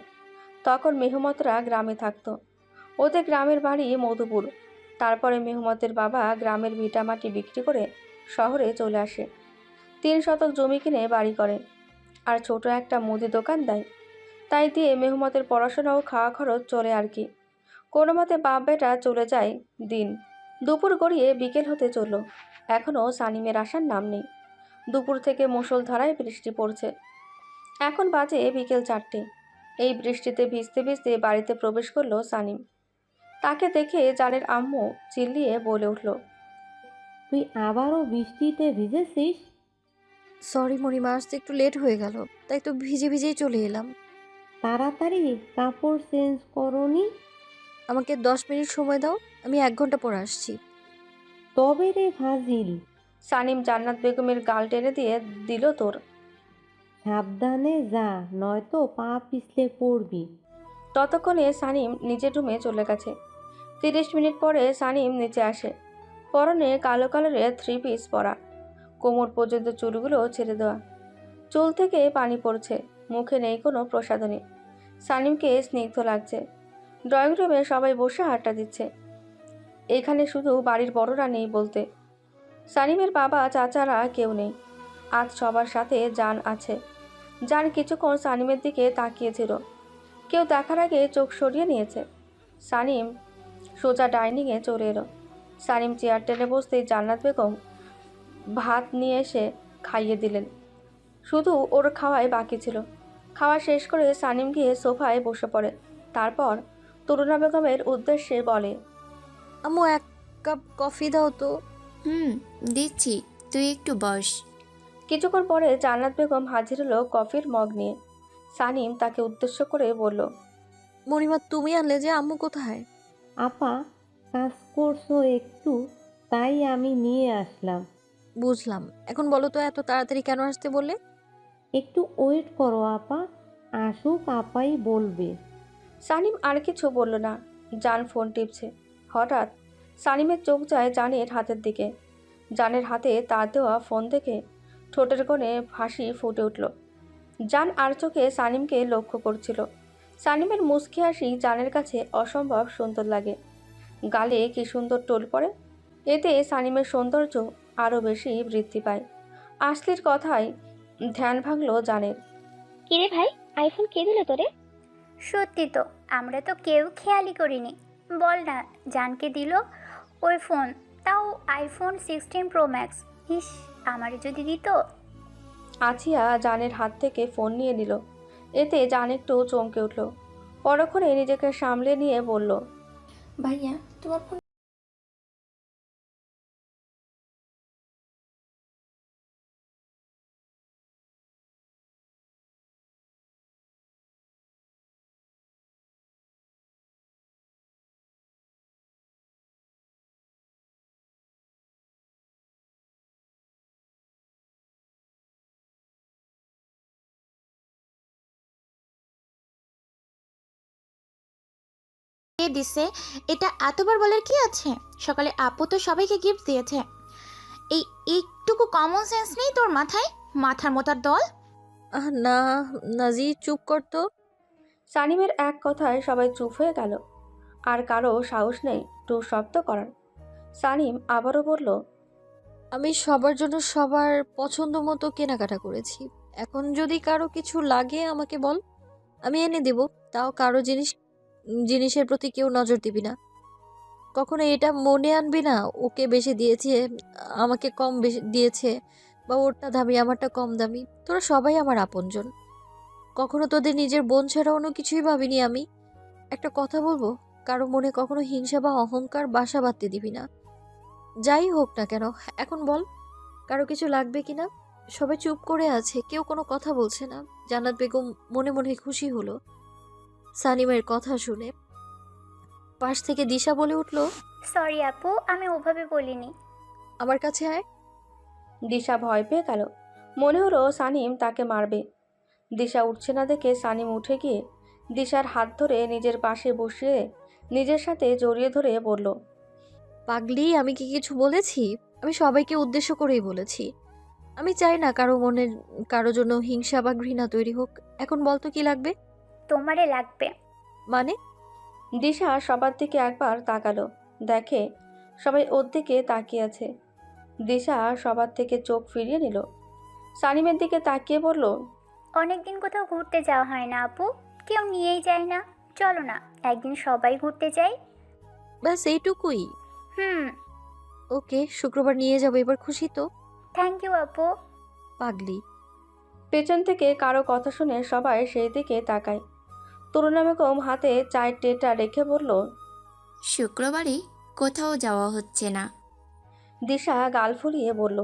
S1: তখন মেহমতরা গ্রামে থাকতো। ওদের গ্রামের বাড়ি মধুপুর। তারপরে মেহমতের বাবা গ্রামের ভিটামাটি বিক্রি করে শহরে চলে আসে। 3 শতক জমি কিনে বাড়ি করে আর ছোট একটা মুদি দোকান দেয়। তাই দিয়ে মেহমতের পড়াশোনা ও খাওয়া খরচ চলে আর কি। কোনো মতে বাপ বেটা চলে যায় দিন। দুপুর গড়িয়ে বিকেল হতে চলল, এখনও সানিমের আসার নাম নেই। দুপুর থেকে মুষলধারায় বৃষ্টি পড়ছে। এখন বাজে বিকেল 4টে। এই বৃষ্টিতে ভিজতে ভিজতে বাড়িতে প্রবেশ করলো সানিম। তাকে দেখে জানের আম্মু চিল্লিয়ে বলে উঠল,
S14: তুই আবারও বৃষ্টিতে ভিজেছিস?
S5: সরি মণিমা, আসতে একটু লেট হয়ে গেল, তাই তো ভিজে ভিজেই চলে এলাম।
S14: তাড়াতাড়ি কাপড় চেঞ্জ করনি?
S5: আমাকে 10 মিনিট সময় দাও, আমি 1 ঘন্টা পরে আসছি।
S14: তবে রে ফাজিল।
S1: সানিম জান্নাত বেগমের গাল টেনে দিয়ে দিল তোর।
S14: সাবধানে যা, নয়তো পা পিছলে পড়বি।
S1: ততক্ষণে সানিম নিজের রুমে চলে গেছে। 30 মিনিট পরে সানিম নিচে আসে। পরনে কালো কালারের 3 পিস পরা, কোমর পর্যন্ত চুলগুলো ছেড়ে দেওয়া। চুল থেকে পানি পড়ছে, মুখে নেই কোনো প্রসাধনী। সানিমকে স্নিগ্ধ লাগছে। ড্রয়িং রুমে সবাই বসে আড্ডা দিচ্ছে। এখানে শুধু বাড়ির বড়রা নেই বলতে। সানিমের বাবা চাচারা কেউ নেই। আজ সবার সাথে জান আছে। জান কিছুক্ষণ সানিমের দিকে তাকিয়েছিল, কেউ দেখার আগে চোখ সরিয়ে নিয়েছে। সানিম সোজা ডাইনিংয়ে চলে এলো। সানিম চেয়ার টেনে বসতেই জান্নাত বেগম ভাত নিয়ে এসে খাইয়ে দিলেন। শুধু ওর খাওয়াই বাকি ছিল। খাওয়া শেষ করে সানিম গিয়ে সোফায় বসে পড়ে। তারপর তরুণা বেগমের উদ্দেশ্যে বলে,
S5: আম্মু 1 কাপ কফি দাও তো।
S10: দিচ্ছি, তুই একটু বস।
S1: কিছুক্ষণ পরে জান্নাত বেগম হাজির হলো কফির মগ নিয়ে। সানিম তাকে উদ্দেশ্য করে বলল,
S5: মণিমা তুমি আনলে যে, আম্মু কোথায়?
S14: আপা কাজ করছো একটু, তাই আমি নিয়ে আসলাম।
S5: বুঝলাম, এখন বলো তো এত তাড়াতাড়ি কেন আসতে বললে?
S14: একটু ওয়েট করো আপা, আসুক আপাই বলবে।
S1: সানিম আর কিছু বলল না। জান ফোন টিপছে। হঠাৎ সানিমের চোখ যায় জানের হাতের দিকে। জানের হাতে তার দেওয়া ফোন দেখে ঠোঁটের কোণে হাসি ফুটে উঠল। জান আর চোখে সানিমকে লক্ষ্য করছিল। সানিমের মুচকি হাসি জানের কাছে অসম্ভব সুন্দর লাগে। গালে কি সুন্দর টোল পড়ে। এতে সানিমের সৌন্দর্য আরও বেশি বৃদ্ধি পায়। আসলির কথায় ধ্যান ভাঙল জানের।
S13: কিরে ভাই, আইফোন কে দিল তোরে? সত্যি তো, আমরা তো কেউ খেয়ালই করিনি। বল না, জানকে দিল ওই ফোন, তাও আইফোন 16 প্রো ম্যাক্স। ইস, আমারে যদি দিত।
S1: আছিয়া জানের হাত থেকে ফোন নিয়ে নিল। এতে জান একটু চমকে উঠল। পরক্ষণে নিজেকে সামলে নিয়ে বলল,
S12: ভাইয়া তোমার ফোন।
S16: কে দিছে এটা এতবার বলার কি আছে? সকালে আপু তো সবাইকে গিফট দিয়েছে। এই একটুকু কমন সেন্স নেই তোর মাথায়? মাথার মোটার দল।
S5: না নাজি, চুপ করতো।
S1: সানিমের এক কথায় সবাই চুপ হয়ে গেল। আর কারো সাহস নেই টু শব্দ করার। সানিম আবারও বলল,
S5: আমি সবার জন্য সবার পছন্দ মতো কেনাকাটা করেছি। এখন যদি কারো কিছু লাগে আমাকে বল, আমি এনে দেব। তাও কারো জিনিসের প্রতি কেউ নজর দিবি না। কখনো এটা মনে আনবি না ওকে বেশি দিয়েছে, আমাকে কম বেশি দিয়েছে, বা ওরটা দামি আমারটা কম দামি। তোরা সবাই আমার আপনজন। কখনো তোদের নিজের বোন ছাড়া অন্য কিছুই ভাবিনি আমি। একটা কথা বলবো, কারো মনে কখনো হিংসা বা অহংকার বাসা বাঁধতে দিবি না, যাই হোক না কেন। এখন বল, কারো কিছু লাগবে কিনা? সবাই চুপ করে আছে, কেউ কোনো কথা বলছে না। জান্নাত বেগম মনে মনে খুশি হলো সানিমের কথা শুনে। পাশ থেকে দিশা বলে উঠল,
S13: সরি আপু, আমি ওভাবে বলিনি।
S5: আমার কাছে আয়।
S1: দিশা ভয় পেয়ে গেল। মনে হলো সানিম তাকে মারবে। দিশা উঠছে না দেখে সানিম উঠে গিয়ে দিশার হাত ধরে নিজের পাশে বসিয়ে নিজের সাথে জড়িয়ে ধরে বলল,
S5: পাগলি, আমি কি কিছু বলেছি? আমি সবাইকে উদ্দেশ্য করেই বলেছি। আমি চাই না কারো জন্য হিংসা বা ঘৃণা তৈরি হোক। এখন বল তো কি লাগবে?
S13: তোমারে লাগবে
S5: মানে?
S1: দিশা সবার দিকে একবার তাকালো, দেখে সবাই ওর দিকে তাকিয়ে আছে। দিশা সবার থেকে চোখ ফিরিয়ে নিল। সানিমের দিকে তাকিয়ে বলল,
S13: অনেকদিন কোথাও ঘুরতে যাওয়া হয় না আপু, কেউ নিয়েই যায় না। চলো না একদিন সবাই ঘুরতে যাই।
S5: ব্যাস এইটুকুই?
S13: হুম।
S5: ওকে, শুক্রবার নিয়ে যাবো। এবার খুশি তো?
S13: থ্যাংক ইউ আপু।
S5: পাগলি।
S1: পেছন থেকে কারো কথা শুনে সবাই সেই দিকে তাকায়। তরুণা বেগম হাতে চায়ের ট্রেটা রেখে বলল,
S10: শুক্রবারে কোথাও যাওয়া হচ্ছে না।
S1: দিশা গাল ফুলিয়ে বলল,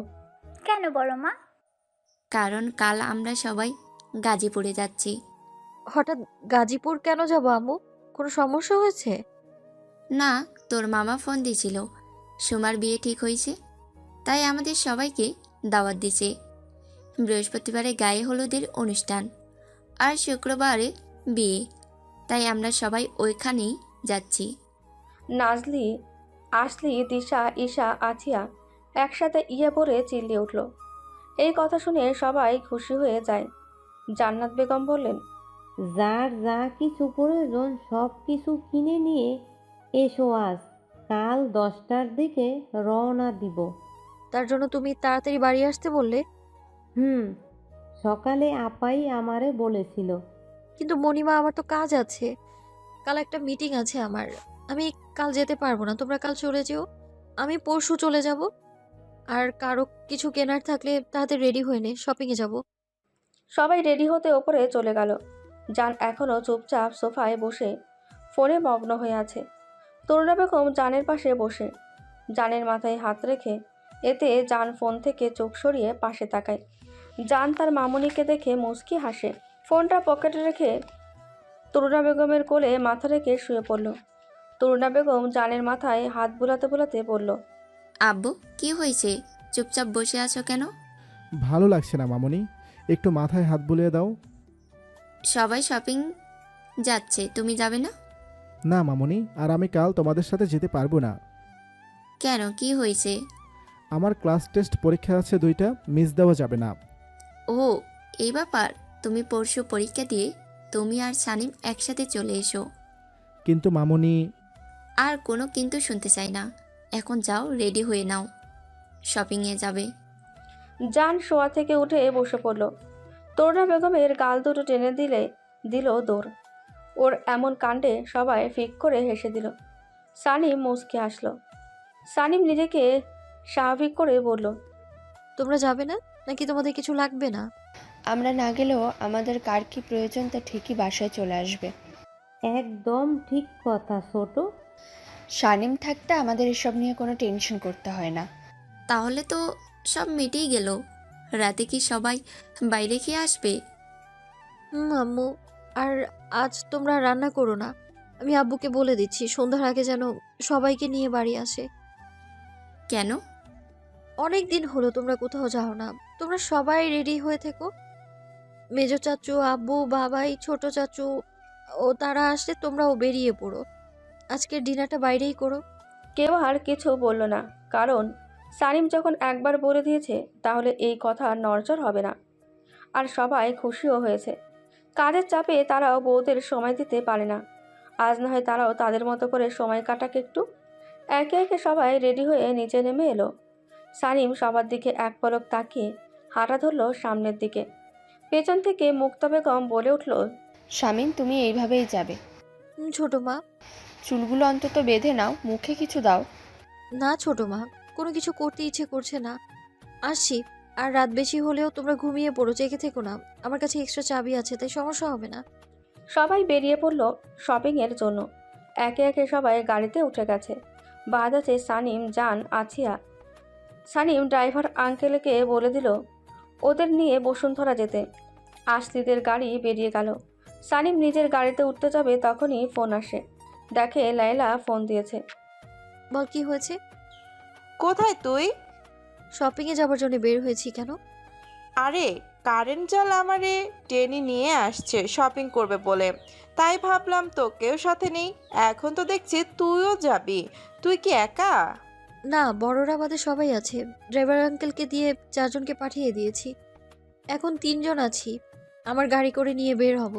S13: কেন বড় মা?
S10: কারণ কাল আমরা সবাই গাজীপুরে যাচ্ছি।
S5: হঠাৎ গাজীপুর কেন যাবো আম্মু? কোনো সমস্যা হয়েছে?
S10: না, তোর মামা ফোন দিয়েছিল, সুমার বিয়ে ঠিক হয়েছে, তাই আমাদের সবাইকে দাওয়াত দিছে। বৃহস্পতিবারে গায়ে হলুদের অনুষ্ঠান আর শুক্রবারে বিয়ে, তাই আমরা সবাই ওইখানেই যাচ্ছি।
S1: নাজলি, আসলি, দিশা, ঈশা, আছিয়া একসাথে ইয়ে বলে চিল্লিয়ে উঠল। এই কথা শুনে সবাই খুশি হয়ে যায়। জান্নাত বেগম বললেন,
S14: যার যা কিছু প্রয়োজন সব কিছু কিনে নিয়ে এসো, আজ কাল 10টার দিকে রওনা দিব।
S5: তার জন্য তুমি তাড়াতাড়ি বাড়ি আসতে বললে?
S14: সকালে আপাই আমারে বলেছিল।
S5: কিন্তু মণিমা, আমার তো কাজ আছে, কাল একটা মিটিং আছে আমার। আমি কাল যেতে পারবো না, তোমরা কাল চলে যেও। আমি পরশু চলে যাব। আর কারো কিছু কেনার থাকলে তাড়াতাড়ি রেডি হয়ে নে, শপিংয়ে যাব।
S1: সবাই রেডি হতে ওপরে চলে গেল। জান এখনও চুপচাপ সোফায় বসে ফোনে মগ্ন হয়ে আছে। তরুণা বেগম জানের পাশে বসে, জানের মাথায় হাত রেখে। এতে জান ফোন থেকে চোখ সরিয়ে পাশে তাকায়। জান তার মামুনিকে দেখে মুচকি হাসে। ফোনটা পকেটে রেখে তরুণা বেগমের কোলে মাথা রেখে শুয়ে পড়ল। তরুণা বেগম জানের মাথায় হাত বুলাতে বুলাতে বলল,
S10: আব্বু, কি হয়েছে? চুপচাপ বসে আছো কেন?
S3: ভালো লাগছে না মামনি, একটু মাথায় হাত বুলিয়ে দাও।
S10: সবাই শপিং যাচ্ছে, তুমি যাবে না?
S3: না মামনি, আর আমি কাল তোমাদের সাথে যেতে পারবো না।
S10: কেন, কি হয়েছে?
S3: আমার ক্লাস টেস্ট পরীক্ষা আছে 2টা, মিস দেওয়া যাবে না।
S10: ও, এই ব্যাপার। তুমি পরশু পরীক্ষা দিয়ে তুমি আর সানিম একসাথে চলে এসো।
S3: কিন্তু মামুনি।
S10: আর কোনো কিন্তু শুনতে চাই না। এখন যাও, রেডি হয়ে নাও, শপিংয়ে যাবে।
S1: জান শোয়া থেকে উঠে বসে পড়ল। তরুণা বেগমের গাল দুটো টেনে দিল দৌড়। ওর এমন কাণ্ডে সবাই ফিক করে হেসে দিল। সানিম মুচকে আসলো। সানিম নিজেকে স্বাভাবিক করে বলল,
S5: তোমরা যাবে না নাকি তোমাদের কিছু লাগবে না?
S12: আমরা না গেলেও আমাদের কার কি প্রয়োজন তা ঠিকই বাসায় চলে আসবে।
S14: একদম ঠিক কথা ছোট।
S12: শানিম থাকতে আমাদের এসব নিয়ে কোনো টেনশন করতে হয় না।
S10: তাহলে তো সব মিটেই গেল। রাতে কি সবাই বাইরে খেয়ে আসবে?
S5: আম্মু, আর আজ তোমরা রান্না করো না। আমি আব্বুকে বলে দিচ্ছি সন্ধ্যার আগে যেন সবাইকে নিয়ে বাড়ি আসে।
S10: কেন?
S5: অনেক দিন হলো তোমরা কোথাও যাও না। তোমরা সবাই রেডি হয়ে থেকো। মেজো চাচু, আব্বু, বাবাই, ছোট চাচু ও তারা আসলে তোমরাও বেরিয়ে পড়ো। আজকের ডিনারটা বাইরেই করো।
S1: কেউ আর কিছু বলল না, কারণ সানিম যখন একবার বলে দিয়েছে তাহলে এই কথা নড়চড় হবে না। আর সবাই খুশিও হয়েছে। কাজের চাপে তারাও বউদের সময় দিতে পারে না। আজ না হয় তারাও তাদের মতো করে সময় কাটাকে একটু। একে একে সবাই রেডি হয়ে নিচে নেমে এলো। সানিম সবার দিকে এক পলক তাকিয়ে হাঁটা ধরলো সামনের দিকে। পেছন থেকে মুক্তা বেগম বলে উঠল,
S12: শামিন, তুমি এইভাবেই যাবে?
S5: ছোট মা।
S12: চুলগুলো অন্তত বেঁধে নাও, মুখে কিছু দাও।
S5: না ছোট মা, কোনো কিছু করতে ইচ্ছে করছে না। আসছি। আর রাত বেশি হলেও তোমরা ঘুমিয়ে পড়ো, জেগে থেকো না। আমার কাছে এক্সট্রা চাবি আছে, তাই সমস্যা হবে না।
S1: সবাই বেরিয়ে পড়ল শপিংয়ের জন্য। একে একে সবাই গাড়িতে উঠে গেছে। বাদ আছে সানিম, জান, আছিয়া। সানিম ড্রাইভার আঙ্কেলকে বলে দিল ওদের নিয়ে বসুন্ধরা যেতে। আসলিদের গাড়ি বেরিয়ে গেল। সানিম নিজের গাড়িতে উঠতে যাবে তখনই ফোন আসে। দেখে লাইলা ফোন দিয়েছে।
S5: বল কি হয়েছে?
S4: কোথায় তুই?
S5: শপিংয়ে যাবার জন্য বের হয়েছি। কেন?
S4: আরে কারেন্ট জাল আমারে টেনে নিয়ে আসছে শপিং করবে বলে, তাই ভাবলাম তোকেও সাথে নেই। এখন তো দেখছি তুইও যাবি। তুই কি একা?
S5: না, বড়রা আমাদের সবাই আছে। ড্রাইভার আঙ্কেলকে দিয়ে 4 জনকে পাঠিয়ে দিয়েছি। এখন 3 জন আছি। আমার গাড়ি করে নিয়ে বের হব।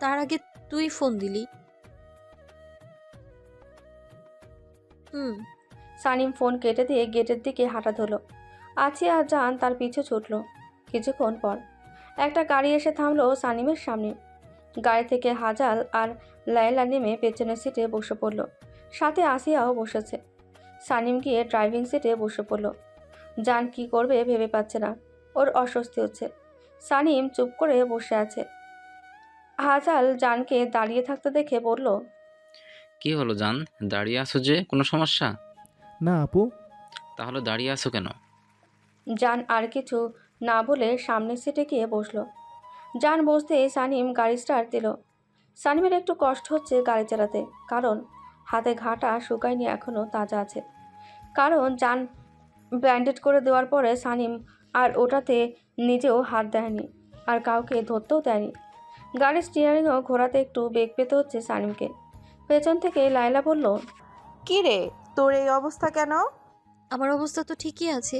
S5: তার আগে তুই ফোন দিলি।
S1: সানিম ফোন কেটে দিয়ে গেটের দিকে হাঁটা ধরল। আছিয়া আর জান তার পিছু ছুটল। কিছুক্ষণ পর একটা গাড়ি এসে থামলো সানিমের সামনে। গাড়ি থেকে হাজাল আর লায়লা নেমে পেছনের সিটে বসে পড়ল। সাথে আসিয়াও বসেছে। সানিম গিয়ে ড্রাইভিং সিটে বসে পড়ল। জান কি করবে ভেবে পাচ্ছে না। ওর অস্বস্তি হচ্ছে। সানিম চুপ করে বসে আছে। হাজাল জানকে দাঁড়িয়ে থাকতে দেখে বলল,
S6: কি হলো জান, দাঁড়িয়ে আছো যে? কোনো সমস্যা?
S3: না আপু।
S6: তাহলে দাঁড়িয়ে আছো কেন?
S1: জান আর কিছু না বলে সামনের সিটে গিয়ে বসলো। জান বসতে সানিম গাড়ি স্টার্ট দিল। সানিমের একটু কষ্ট হচ্ছে গাড়ি চালাতে, কারণ হাতে ঘাটা শুকায়নি, এখনও তাজা আছে। কারণ জান ব্যান্ডেড করে দেওয়ার পরে সানিম আর ওটাতে নিজেও হাত দেয়নি, আর কাউকে ধরতেও দেয়নি। গাড়ির স্টিয়ারিংও ঘোরাতে একটু বেগ পেতে হচ্ছে সানিমকে। পেছন থেকে লায়লা বলল,
S4: কি রে, তোর এই অবস্থা কেন?
S5: আমার অবস্থা তো ঠিকই আছে।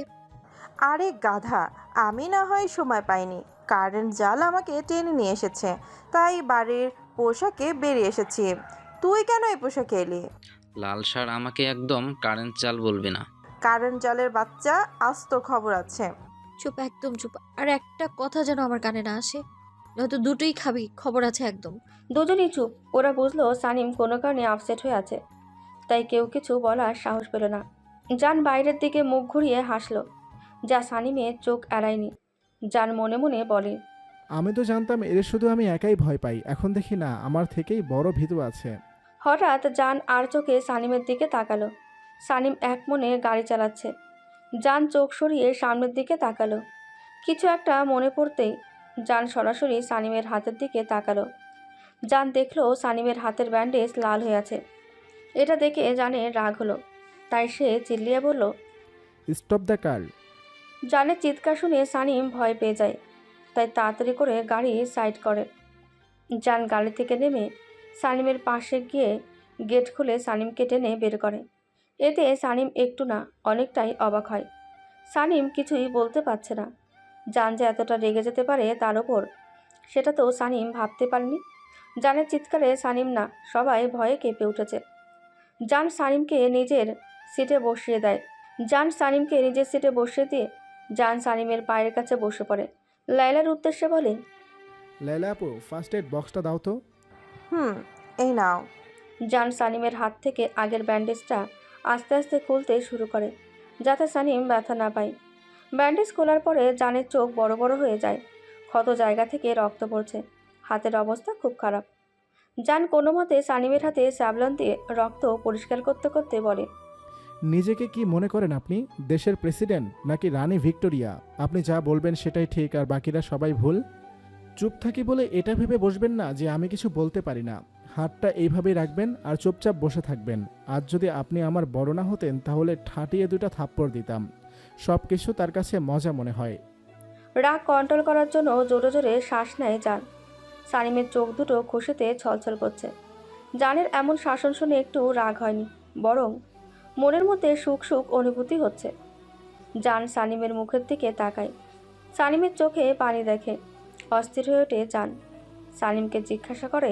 S4: আরে গাধা, আমি না হয় সময় পাইনি। কারেন্ট জাল আমাকে টেনে নিয়ে এসেছে, তাই বাড়ির পোশাকে বেরিয়ে এসেছি। তুই কেন এই পোশাকে এলি?
S6: লাল সার আমাকে একদম কারেন্ট চাল বলবি না।
S4: কারেন্ট জালের বাচ্চা, আজ তো খবর আছে।
S5: চুপ, একদম চুপ। আর একটা কথা যেন আমার কানে না আসে, নয়তো দুটোই খাবি। খবর আছে একদম।
S1: দুজনই চুপ। ওরা বুঝলো সানিম কোনো কারণে আপসেট হয়ে আছে, তাই কেউ কিছু বলার সাহস পেল না। জান বাইরের দিকে মুখ ঘুরিয়ে হাসলো, যা সানিমের চোখ এড়ায়নি। জান মনে মনে বলে,
S3: আমি তো জানতাম এর শুধু আমি একাই ভয় পাই, এখন দেখি না আমার থেকেই বড় ভীতু আছে।
S1: হঠাৎ জান আর চোখে সানিমের দিকে তাকালো। সানিম এক মনে গাড়ি চালাচ্ছে। জান চোখ সরিয়ে সামনের দিকে তাকালো। কিছু একটা মনে পড়তেই জান সরাসরি সানিমের হাতের দিকে তাকালো। জান দেখলো সানিমের হাতের ব্যান্ডেজ লাল হয়ে আছে। এটা দেখে জানের রাগ হলো, তাই সে চিল্লিয়ে বলল,
S3: স্টপ দ্য কার।
S1: জানের চিৎকার শুনে সানিম ভয় পেয়ে যায়, তাই তাড়াতাড়ি করে গাড়ি সাইড করে। জান গাড়ি থেকে নেমে সানিমের পাশে গিয়ে গেট খুলে সানিমকে টেনে বের করে। এতে সানিম একটু না অনেকটাই অবাক হয়। সানিম কিছুই বলতে পারছে না। জান যে এতটা রেগে যেতে পারে তার ওপর সেটা তো সানিম ভাবতে পারেনি। জানের চিৎকারে সানিম না, সবাই ভয়ে কেঁপে উঠেছে। জান সানিমকে নিজের সিটে বসিয়ে দেয়। জান সানিমের পায়ের কাছে বসে পড়ে। লায়লার উদ্দেশ্যে বলে,
S3: লাইলা আপু, ফার্স্ট এড বক্সটা দাও তো।
S4: এই নাও।
S1: জান সানিমের হাত থেকে আগের ব্যান্ডেজটা আস্তে আস্তে খুলতে শুরু করে, যাতে সানিম ব্যথা না পায়। ব্যান্ডেজ খোলার পরে জানের চোখ বড় বড় হয়ে যায়। ক্ষত জায়গা থেকে রক্ত পড়ছে। হাতের অবস্থা খুব খারাপ। জান কোনো মতে সানিমের হাতে স্যাভলন দিয়ে রক্ত পরিষ্কার করতে করতে বলে,
S3: নিজেকে কি মনে করেন আপনি? দেশের প্রেসিডেন্ট নাকি রানী ভিক্টোরিয়া? আপনি যা বলবেন সেটাই ঠিক আর বাকিরা সবাই ভুল। চুপ থাকি বলে এটা ভেবে বসবেন না যে আমি কিছু বলতে পারি না। হাতটা এইভাবেই রাখবেন আর চুপচাপ বসে থাকবেন। আজ যদি আপনি আমার বড় না হতেন তাহলে ঠাটিয়ে 2টা থাপ্পড় দিতাম। সব কিছু তার কাছে মজা মনে হয়।
S1: রাগ কন্ট্রোল করার জন্য জোরে জোরে শ্বাস নেয় জান। সানিমের চোখ দুটো খুশিতে ছলছল করছে। জানের এমন শাসন শুনে একটু রাগ হয়নি, বরং মনের মধ্যে সুখ সুখ অনুভূতি হচ্ছে। জান সানিমের মুখের দিকে তাকায়। সানিমের চোখে পানি দেখে। অস্থির হয়ে ওঠে জান। সানিমকে জিজ্ঞাসা করে,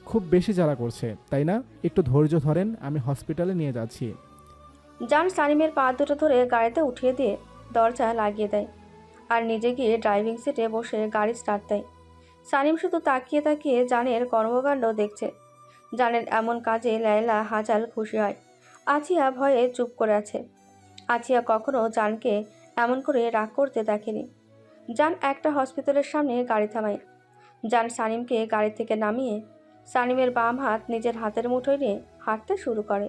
S3: খুব বেশি জ্বালা করছে তাই না? একটু ধৈর্য ধরেন, আমি হসপিটালে নিয়ে যাচ্ছি।
S1: জান সানিমের পা দুটো ধরে গাড়িতে উঠিয়ে দিয়ে দরজা লাগিয়ে দেয় আর নিজে গিয়ে ড্রাইভিং সিটে বসে গাড়ি স্টার্ট দেয়। সানিম শুধু তাকিয়ে তাকিয়ে জানের কর্মকাণ্ড দেখছে। জানের এমন কাজে লায়লা হাজার খুশি হয়। আছিয়া ভয়ে চুপ করে আছে। আছিয়া কখনো জানকে এমন করে রাগ করতে দেখেনি। জান একটা হসপিটালের সামনে গাড়ি থামায়। জান সানিমকে গাড়ি থেকে নামিয়ে সানিমের বাম হাত নিজের হাতের মুঠোয় নিয়ে হাঁটতে শুরু করে।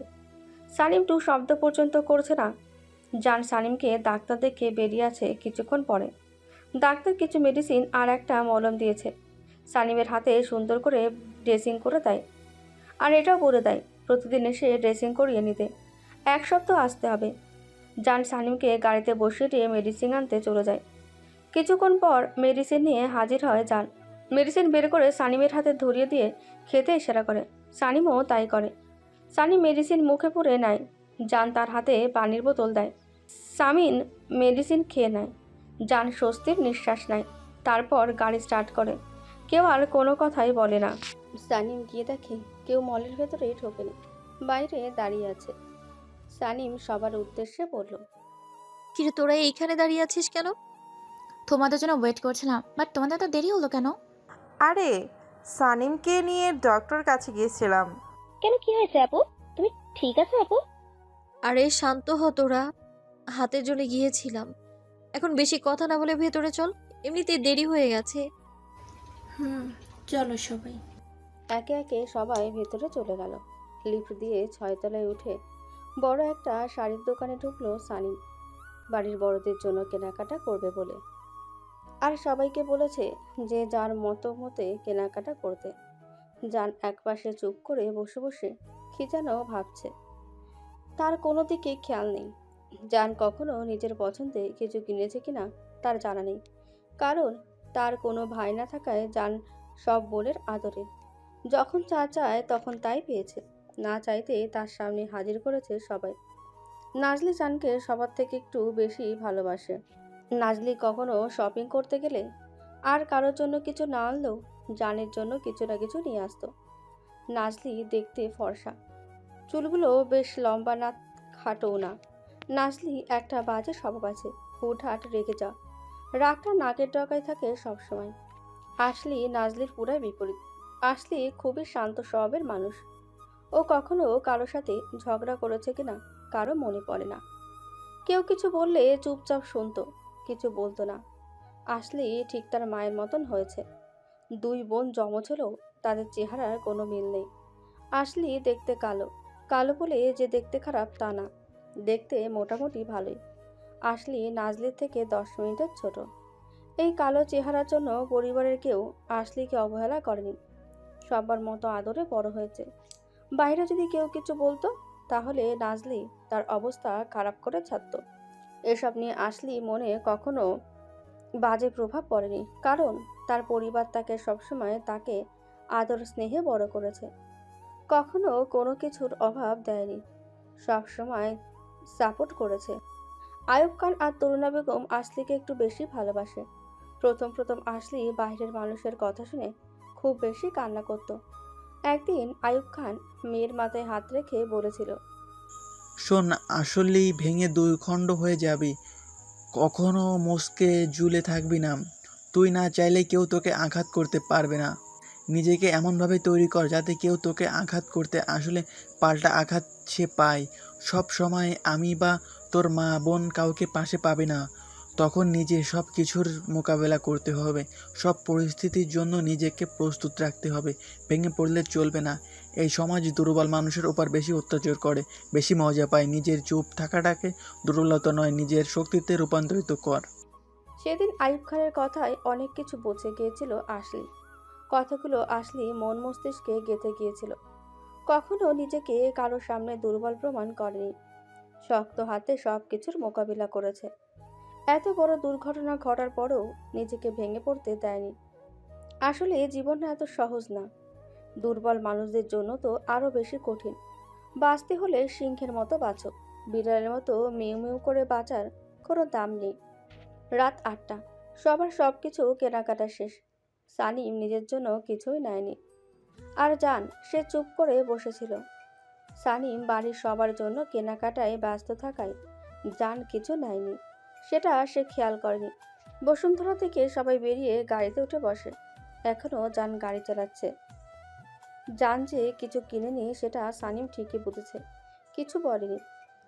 S1: সানিম টু শব্দ পর্যন্ত করছে না। জান সানিমকে ডাক্তার দেখে বেরিয়ে আছে কিছুক্ষণ পরে। ডাক্তার কিছু মেডিসিন আর একটা মলম দিয়েছে। সানিমের হাতে সুন্দর করে ড্রেসিং করে দেয়, আর এটাও বলে দেয় প্রতিদিন এসে ড্রেসিং করিয়ে নিতে। 1 সপ্তাহ আসতে হবে। জান সানিমকে গাড়িতে বসিয়ে দিয়ে মেডিসিন আনতে চলে যায়। কিছুক্ষণ পর মেডিসিন নিয়ে হাজির হয় জান। মেডিসিন বের করে সানিমের হাতে ধরিয়ে দিয়ে খেতে ইশারা করে। সানিমও তাই করে। সানিম মেডিসিন মুখে পুরে নেয়। জান তার হাতে পানির বোতল দেয়। সামিন মেডিসিন খেয়ে নেয়। জান স্বস্তির নিঃশ্বাস নেয়। তারপর গাড়ি স্টার্ট করে। কেউ আর কোনো কথাই বলে না। সানিম গিয়ে দেখে কেউ মলের ভেতরেই ঢোকেনি, বাইরে দাঁড়িয়ে আছে। সানিম সবার উদ্দেশ্যে বলল,
S5: কিরে তোরা এইখানে দাঁড়িয়ে আছিস কেন?
S16: তোমাদের জন্য ওয়েট করছিলাম, বাট তোমাদের তো দেরি হলো কেন?
S4: আরে সানিমকে নিয়ে ডক্টর কাছে গিয়েছিলাম।
S13: কেন, কি হয়েছে আপু? তুমি ঠিক আছো আপু?
S5: আরে শান্ত হ তোরা, হাতের জন্য গিয়েছিলাম। এখন বেশি কথা না বলে ভেতরে চল, এমনিতেই দেরি হয়ে গেছে।
S15: চলো সবাই।
S1: একে একে সবাই ভেতরে চলে গেল। লিফট দিয়ে 6 তলায় উঠে বড় একটা শাড়ির দোকানে ঢুকলো সানিম, বাড়ির বড়দের জন্য কেনাকাটা করবে বলে। আর সবাইকে বলেছে যে যার মতো মতে কেনাকাটা করতে। জান একপাশে চুপ করে বসে বসে কি যেন ভাবছে। তার কোনো দিকে খেয়াল নেই। জান কখনো নিজের পছন্দে কিছু কিনেছে কিনা তার জানা নেই, কারণ তার কোনো ভাই না থাকায় জান সব বোনের আদরে। যখন যা চায় তখন তাই পেয়েছে, না চাইতে তার সামনে হাজির করেছে সবাই। নাজলি জানকে সবার থেকে একটু বেশি ভালোবাসে। নাজলি কখনো শপিং করতে গেলে আর কারোর জন্য কিছু না আনলেও জানের জন্য কিছু না কিছু নিয়ে আসতো। নাজলি দেখতে ফর্সা, চুলগুলো বেশ লম্বা না খাটোও না। নাজলি একটা বাজে স্বভাব আছে, হুটহাট রেগে যা, রাগটা নাকের ডগায় থাকে সবসময়। আসলি নাজলির পুরাই বিপরীত। আসলি খুবই শান্ত স্বভাবের মানুষ। ও কখনো কারোর সাথে ঝগড়া করেছে কিনা কারো মনে পড়ে না। কেউ কিছু বললে চুপচাপ শুনতো, কিছু বলতো না। আসলি ঠিক তার মায়ের মতন হয়েছে। 2 বোন জমজ হলেও তাদের চেহারার কোনো মিল নেই। আসলি দেখতে কালো, কালো বলে যে দেখতে খারাপ তা না, দেখতে মোটামুটি ভালোই। আসলি নাজলির থেকে 10 মিনিটের ছোট। এই কালো চেহারার জন্য পরিবারের কেউ আসলিকে অবহেলা করেনি। সবার মতো আদরে বড় হয়েছে। বাইরে যদি কেউ কিছু বলতো তাহলে নাজলি তার অবস্থা খারাপ করে ছাড়তো। এসব নিয়ে আসলি মনে কখনো বাজে প্রভাব পড়েনি, কারণ তার পরিবার তাকে সবসময় তাকে আদর স্নেহে বড় করেছে। কখনো কোনো কিছুর অভাব দেয়নি, সবসময় সাপোর্ট করেছে। আয়ুব খান আর তরুণা বেগম আসলিকে একটু বেশি ভালোবাসে। প্রথম প্রথম আসলি বাইরের মানুষের কথা শুনে খুব বেশি কান্না করত। একদিন আইয়ুব খান মেয়ের মাথায় হাত রেখে বলেছিল,
S11: শোন, আসলেই ভেঙে দুই খণ্ড হয়ে যাবি, কখনো মস্কে ঝুলে থাকবি না। তুই না চাইলে কেউ তোকে আঘাত করতে পারবে না। নিজেকে এমনভাবে তৈরি কর যাতে কেউ তোকে আঘাত করতে আসলে পাল্টা আঘাত সে পায়। সব সময় আমি বা তোর মা বোন কাউকে পাশে পাবে না। তখন নিজে সব কিছুর মোকাবেলা করতে হবে। সব পরিস্থিতির জন্য নিজেকে প্রস্তুত রাখতে হবে। ভেঙে পড়লে চলবে না। এই সমাজ দুর্বল মানুষের উপর বেশি অত্যাচার করে, বেশি মজা পায়। নিজের চুপ থাকাটাকে দুর্বলতা নয়, নিজের শক্তিতে রূপান্তরিত কর।
S1: সেদিন আইয়ুব খানের কথায় অনেক কিছু বুঝে গিয়েছিল আসলি। কথাগুলো আসলি মন মস্তিষ্কে গেঁথে গিয়েছিল। কখনো নিজেকে কারো সামনে দুর্বল প্রমাণ করেনি। শক্ত হাতে সব কিছুর মোকাবিলা করেছে। এত বড় দুর্ঘটনা ঘটার পরেও নিজেকে ভেঙে পড়তে দেয়নি। আসলে জীবনটা এত সহজ না। দুর্বল মানুষদের জন্য তো আরো বেশি কঠিন। বাঁচতে হলে সিংহের মতো বাঁচো, বিড়ালের মতো মেউ মেউ করে বাঁচার কোনো দাম নেই। রাত ৮টা, সবার সব কিছু কেনাকাটা শেষ। সানিম নিজের জন্য কিছুই নেয়নি। আর জান, সে চুপ করে বসেছিল। সানিম বাড়ির সবার জন্য কেনাকাটায় ব্যস্ত থাকায় জান কিছু নেয়নি, সেটা সে খেয়াল করেনি। বসুন্ধরা থেকে সবাই বেরিয়ে গাড়িতে উঠে বসে। এখনও জান গাড়ি চালাচ্ছে। জান যে কিছু কিনেনি সেটা সানিম ঠিকই বুঝেছে, কিছু বলেনি।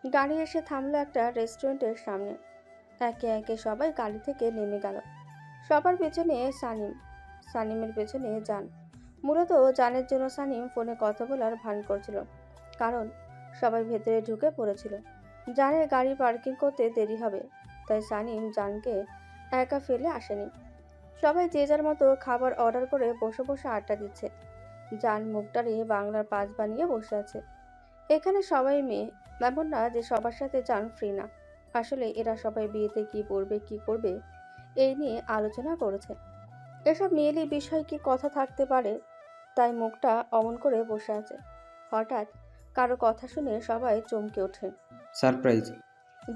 S1: গাড়ি এসে থামলো একটা রেস্টুরেন্টের সামনে। একে একে সবাই গাড়ি থেকে নেমে গেল। সবার পেছনে সানিম, সানিমের পেছনে জান। মূলত জানের জন্য সানিম ফোনে কথা বলার ভান করছিল, কারণ সবাই ভেতরে ঢুকে পড়েছিল। জানের গাড়ি পার্কিং করতে দেরি হবে, তাই সানিম জানকে একা ফেলে আসেনি। সবাই যে যার মতো খাবার অর্ডার করে বসে বসে আড্ডা দিচ্ছে। জান মুখ দাঁড়িয়ে বাংলার পাঁচ বানিয়ে বসে আছে। এখানে সবাই মেয়ে, এমন না যে সবার সাথে জান ফ্রি না। আসলে এরা সবাই বিয়েতে কি পরবে কি করবে এই নিয়ে আলোচনা করেছে। এসব নিয়েলি বিষয় কি কথা থাকতে পারে, তাই মুখটা অমন করে বসে আছে। হঠাৎ কারো কথা শুনে সবাই চমকে ওঠে।
S7: সারপ্রাইজ।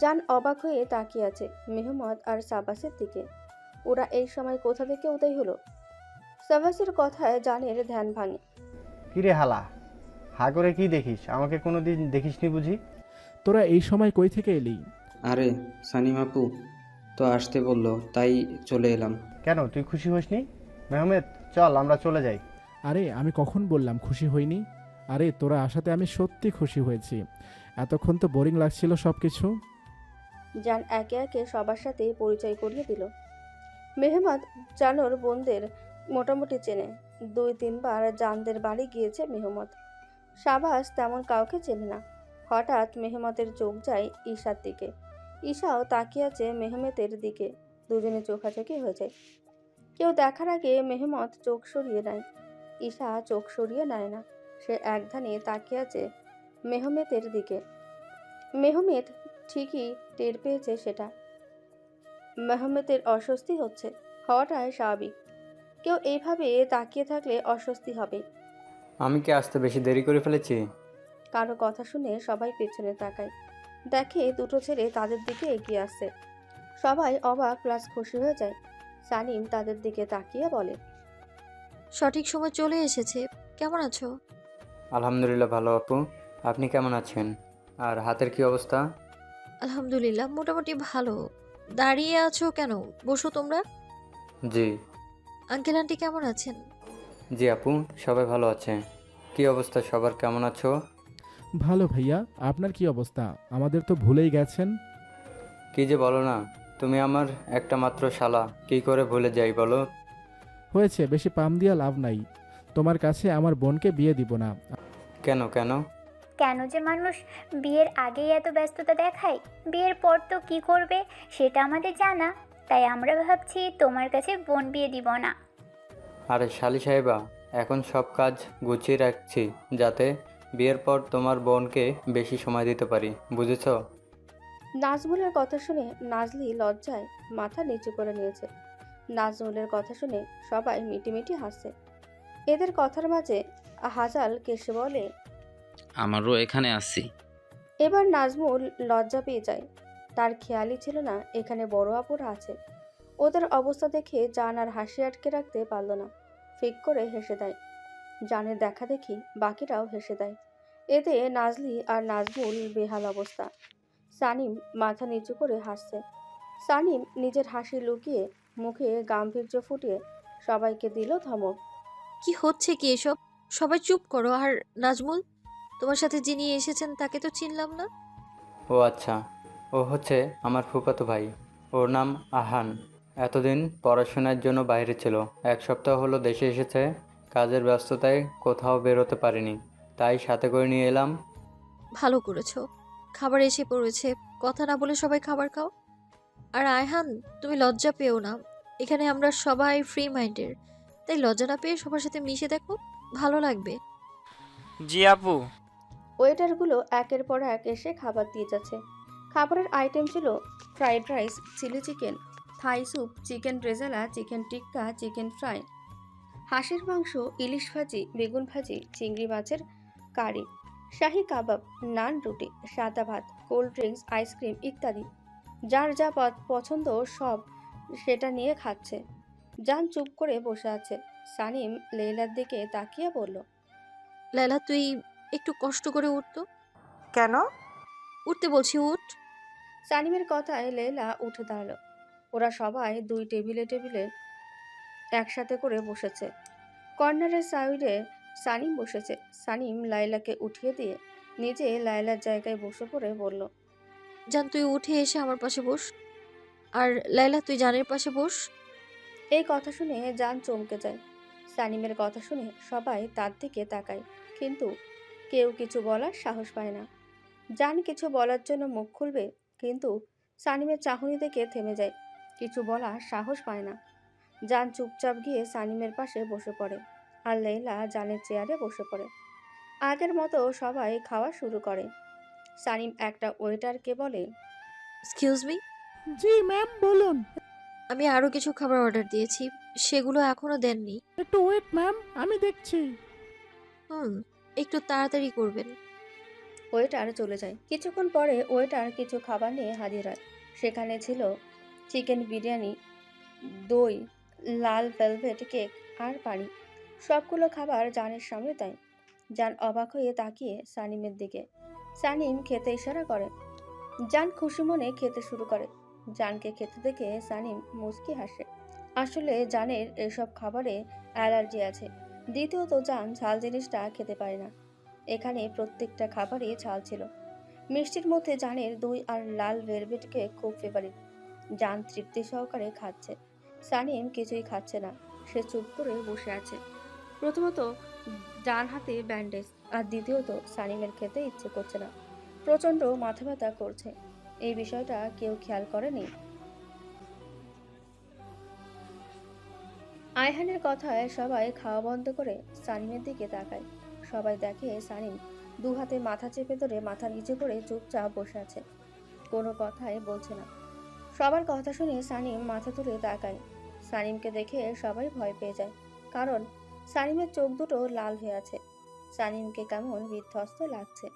S1: জান অবাক হয়ে তাকিয়ে আছে মেহমদ আর সাবাসের দিকে। ওরা এই সময় কোথা থেকে উদয় হলো? সাবাসের কথায় জানের ধ্যান ভাঙে।
S8: কিরে হালা, হা করে কি দেখিস? আমাকে কোনো দিন দেখিসনি বুঝি?
S3: তোরা এই সময় কই থেকে এলি?
S7: আরে সানিম আপু তো আসতে বললো, তাই চলে এলাম।
S8: কেন, তুই খুশি হসনি? মেহমেদ, চল আমরা চলে যাই।
S3: আরে আমি কখন বললাম খুশি হইনি? আরে তোরা আসাতে আমি সত্যি খুশি হয়েছি। এতক্ষণ তো বোরিং লাগছিল সব কিছু।
S1: জান একে একে সবার সাথে পরিচয় করিয়ে দিল। মেহমদ জানোর বোনদের মোটামুটি চেনে। ২-৩ বার জানদের বাড়ি গিয়েছে মেহমদ। শাবাস তেমন কাউকে চেনে না। হঠাৎ মেহমদের চোখ যায় ঈশার দিকে। ঈশাও তাকিয়ে আছে মেহমেদের দিকে। দুজনে চোখাচোখি হয়ে যায়। কেউ দেখার আগে মেহমদ চোখ সরিয়ে নেয়। ঈশা চোখ সরিয়ে নেয় না, সে একধানে তাকিয়ে আছে মেহমেদের দিকে। মেহমেদ ঠিকই টের পেয়েছে সেটা। মেহমেদের অস্বস্তি হচ্ছে, হওয়াটাই স্বাভাবিক। কেউ এইভাবে তাকিয়ে থাকলে অস্বস্তি হবে।
S7: আমি কি আসতে বেশি দেরি করে ফেলেছি?
S1: কারো কথা শুনে সবাই পেছনে তাকায়, দেখে দুটো ছেলে তাদের দিকে এগিয়ে আসছে। সবাই অবাক প্লাস খুশি হয়ে যায়। সানিম তাদের দিকে তাকিয়ে বলে,
S5: সঠিক সময় চলে এসেছে। কেমন আছো?
S7: আলহামদুলিল্লাহ ভালো আপু, আপনি কেমন আছেন? আর হাতের কি অবস্থা?
S5: আলহামদুলিল্লাহ মোটামুটি ভালো। দাঁড়িয়ে আছো কেন? বসো তোমরা।
S7: জি।
S5: আঙ্কেল আন্টি কেমন আছেন?
S7: জি আপু, সবাই ভালো আছে। কি অবস্থা সবার, কেমন আছো?
S3: ভালো ভাইয়া, আপনার কি অবস্থা? আমাদের তো ভুলেই গেছেন।
S7: কি যে বলো না, তুমি আমার একটা মাত্র শালা, কি করে ভুলে যাই বলো?
S3: হয়েছে, বেশি পাম দিয়া লাভ নাই। তোমার কাছে আমার বোনকে বিয়ে দিব না।
S7: কেন কেন?
S13: কেন যে মানুষ বিয়ের আগেই এত ব্যস্ততা দেখায়, বিয়ের পর তো কি করবে সেটা আমাদের জানা। তাই আমরা ভাবছি তোমার কাছে বোন বিয়ে দিব না।
S7: আরে শালি সাহেবা, এখন সব কাজ গুছিয়ে রাখছি যাতে বিয়ের পর তোমার বোনকে বেশি সময় দিতে পারি, বুঝেছো?
S1: নাজমুলের কথা শুনে নাজলি লজ্জায় মাথা নিচু করে নিয়েছে। নাজমুলের কথা শুনে সবাই মিটিমিটি হাসছে। এদের কথার মাঝে হাজাল কেসে বলে,
S6: আমারও এখানে আসছি।
S1: এবার নাজমুল লজ্জা পেয়ে যায়। তার খেয়ালই ছিল না এখানে বড় আপুরা আছে। ওদের অবস্থা দেখে জান আর হাসি আটকে রাখতে পারল না, ফিক করে হেসে দেয়। জানের দেখা দেখি বাকিরাও হেসে দেয়। এতে নাজলি আর নাজমুল বেহাল অবস্থা। সানিম মাথা নিচু করে হাসছে। সানিম নিজের হাসি লুকিয়ে মুখে গাম্ভীর্য ফুটিয়ে সবাইকে দিল ধমক।
S5: কি হচ্ছে কি এসব? সবাই চুপ করো। আর নাজমুল, তোমার সাথে যিনি এসেছেন তাকে তো চিনলাম না।
S7: ও আচ্ছা, ও হচ্ছে আমার ফুফাতো ভাই। ওর নাম আহান। এতদিন পড়াশোনার জন্য বাইরে ছিল, 1 সপ্তাহ হলো দেশে এসেছে। কাজের ব্যস্ততায় কোথাও বেরোতে পারিনি, তাই সাথে করে নিয়ে এলাম।
S5: ভালো করেছো। খাবার এসে পড়েছে, কথা না বলে সবাই খাবার খাও। আর আয়হান, তুমি লজ্জা পেও না। এখানে আমরা সবাই ফ্রি মাইন্ডের, তাই লজ্জা না পেয়ে সবার সাথে মিশে দেখো, ভালো লাগবে।
S17: জি আপু।
S1: ওয়েটারগুলো একের পর এক এসে খাবার দিয়ে যাচ্ছে। খাবারের আইটেম ছিল fried rice, chilli chicken, Thai soup, chicken rezala, chicken tikka, chicken fry, হাঁসের মাংস, ইলিশ ভাজি, বেগুন ভাজি, চিংড়ি মাছের কারি, শাহি কাবাব, নান, রুটি, সাদা ভাত, কোল্ড ড্রিঙ্কস, আইসক্রিম ইত্যাদি। যার যা পছন্দ সব সেটা নিয়ে খাচ্ছে। জান চুপ করে বসে আছে। সানিম লেইলার দিকে তাকিয়ে বলল,
S5: লায়লা, তুই একটু কষ্ট করে উঠতো।
S4: কেন?
S5: উঠতে বলছি, উঠ।
S1: সানিমের কথায় লেইলা উঠে দাঁড়ালো। ওরা সবাই 2 টেবিলে একসাথে করে বসেছে। কর্নারের সাইডে সানিম বসেছে। সানিম লাইলাকে উঠিয়ে দিয়ে নিজে লাইলার জায়গায় বসে পড়ে বলল,
S5: জান, তুই উঠে এসে আমার পাশে বস। আর লায়লা, তুই জানের পাশে বস।
S1: এই কথা শুনে জান চমকে যায়। সানিমের কথা শুনে সবাই তার দিকে তাকায়, কিন্তু কেউ কিছু বলার সাহস পায় না। জান কিছু বলার জন্য মুখ খুলবে, কিন্তু সানিমের চাহনি দেখে থেমে যায়, কিছু বলার সাহস পায় না। জান চুপচাপ গিয়ে সানিমের পাশে বসে পড়ে, আর লেইলা জানের চেয়ারে বসে পড়ে। আগের মতো সবাই খাওয়া শুরু করে। সানিম একটা ওয়েটারকে বলে,
S5: এক্সকিউজ মি।
S2: জি ম্যাম, বলুন।
S5: আমি আরো কিছু খাবার অর্ডার দিয়েছি, সেগুলো এখনো দেননি।
S2: একটু ওয়েট ম্যাম, আমি দেখছি।
S5: একটু তাড়াতাড়ি করবেন।
S1: ওয়েটার চলে যায়। কিছুক্ষণ পরে ওয়েটার কিছু খাবার নিয়ে হাজির হয়। সেখানে ছিল চিকেন বিরিয়ানি, দই, লাল ভেলভেট কেক আর পানি। সবগুলো খাবার জানের সামনে দেয়। জান অবাক হয়ে তাকিয়ে সানিমের দিকে। সানিম খেতে ইশারা করে। জান খুশি মনে খেতে শুরু করে। জানকে খেতে দেখে সানিম মুচকি হাসে। আসলে জানের এসব খাবারে অ্যালার্জি আছে। দ্বিতীয়ত জান ঝাল জিনিসটা খেতে পারে না। এখানে প্রত্যেকটা খাবারই ঝাল ছিল। মিষ্টির মধ্যে জানের দই আর লাল ভেলভেট কেক খুব ফেভারিট। জান তৃপ্তি সহকারে খাচ্ছে। সানিম কিছুই খাচ্ছে না, সে চুপ করে বসে আছে। প্রথমত ডান হাতে ব্যান্ডেজ, আর দ্বিতীয়ত সানিমের খেতে ইচ্ছে করছে না, প্রচণ্ড মাথা ব্যথা করছে। এই বিষয়টা কেউ খেয়াল করেনি। আয়হানের কথায় সবাই খাওয়া বন্ধ করে সানিমের দিকে তাকায়। সবাই দেখে সানিম 2 হাতে মাথা চেপে ধরে মাথা নিচু করে চুপচাপ বসে আছে, কোনো কথাই বলছে না। সবার কথা শুনে সানিম মাথা তুলে তাকায়। সানিমকে দেখে সবাই ভয় পেয়ে যায়, কারণ সানিমের চোখ দুটো লাল হয়ে আছে। সানিমকে কেমন বিধ্বস্ত লাগছে।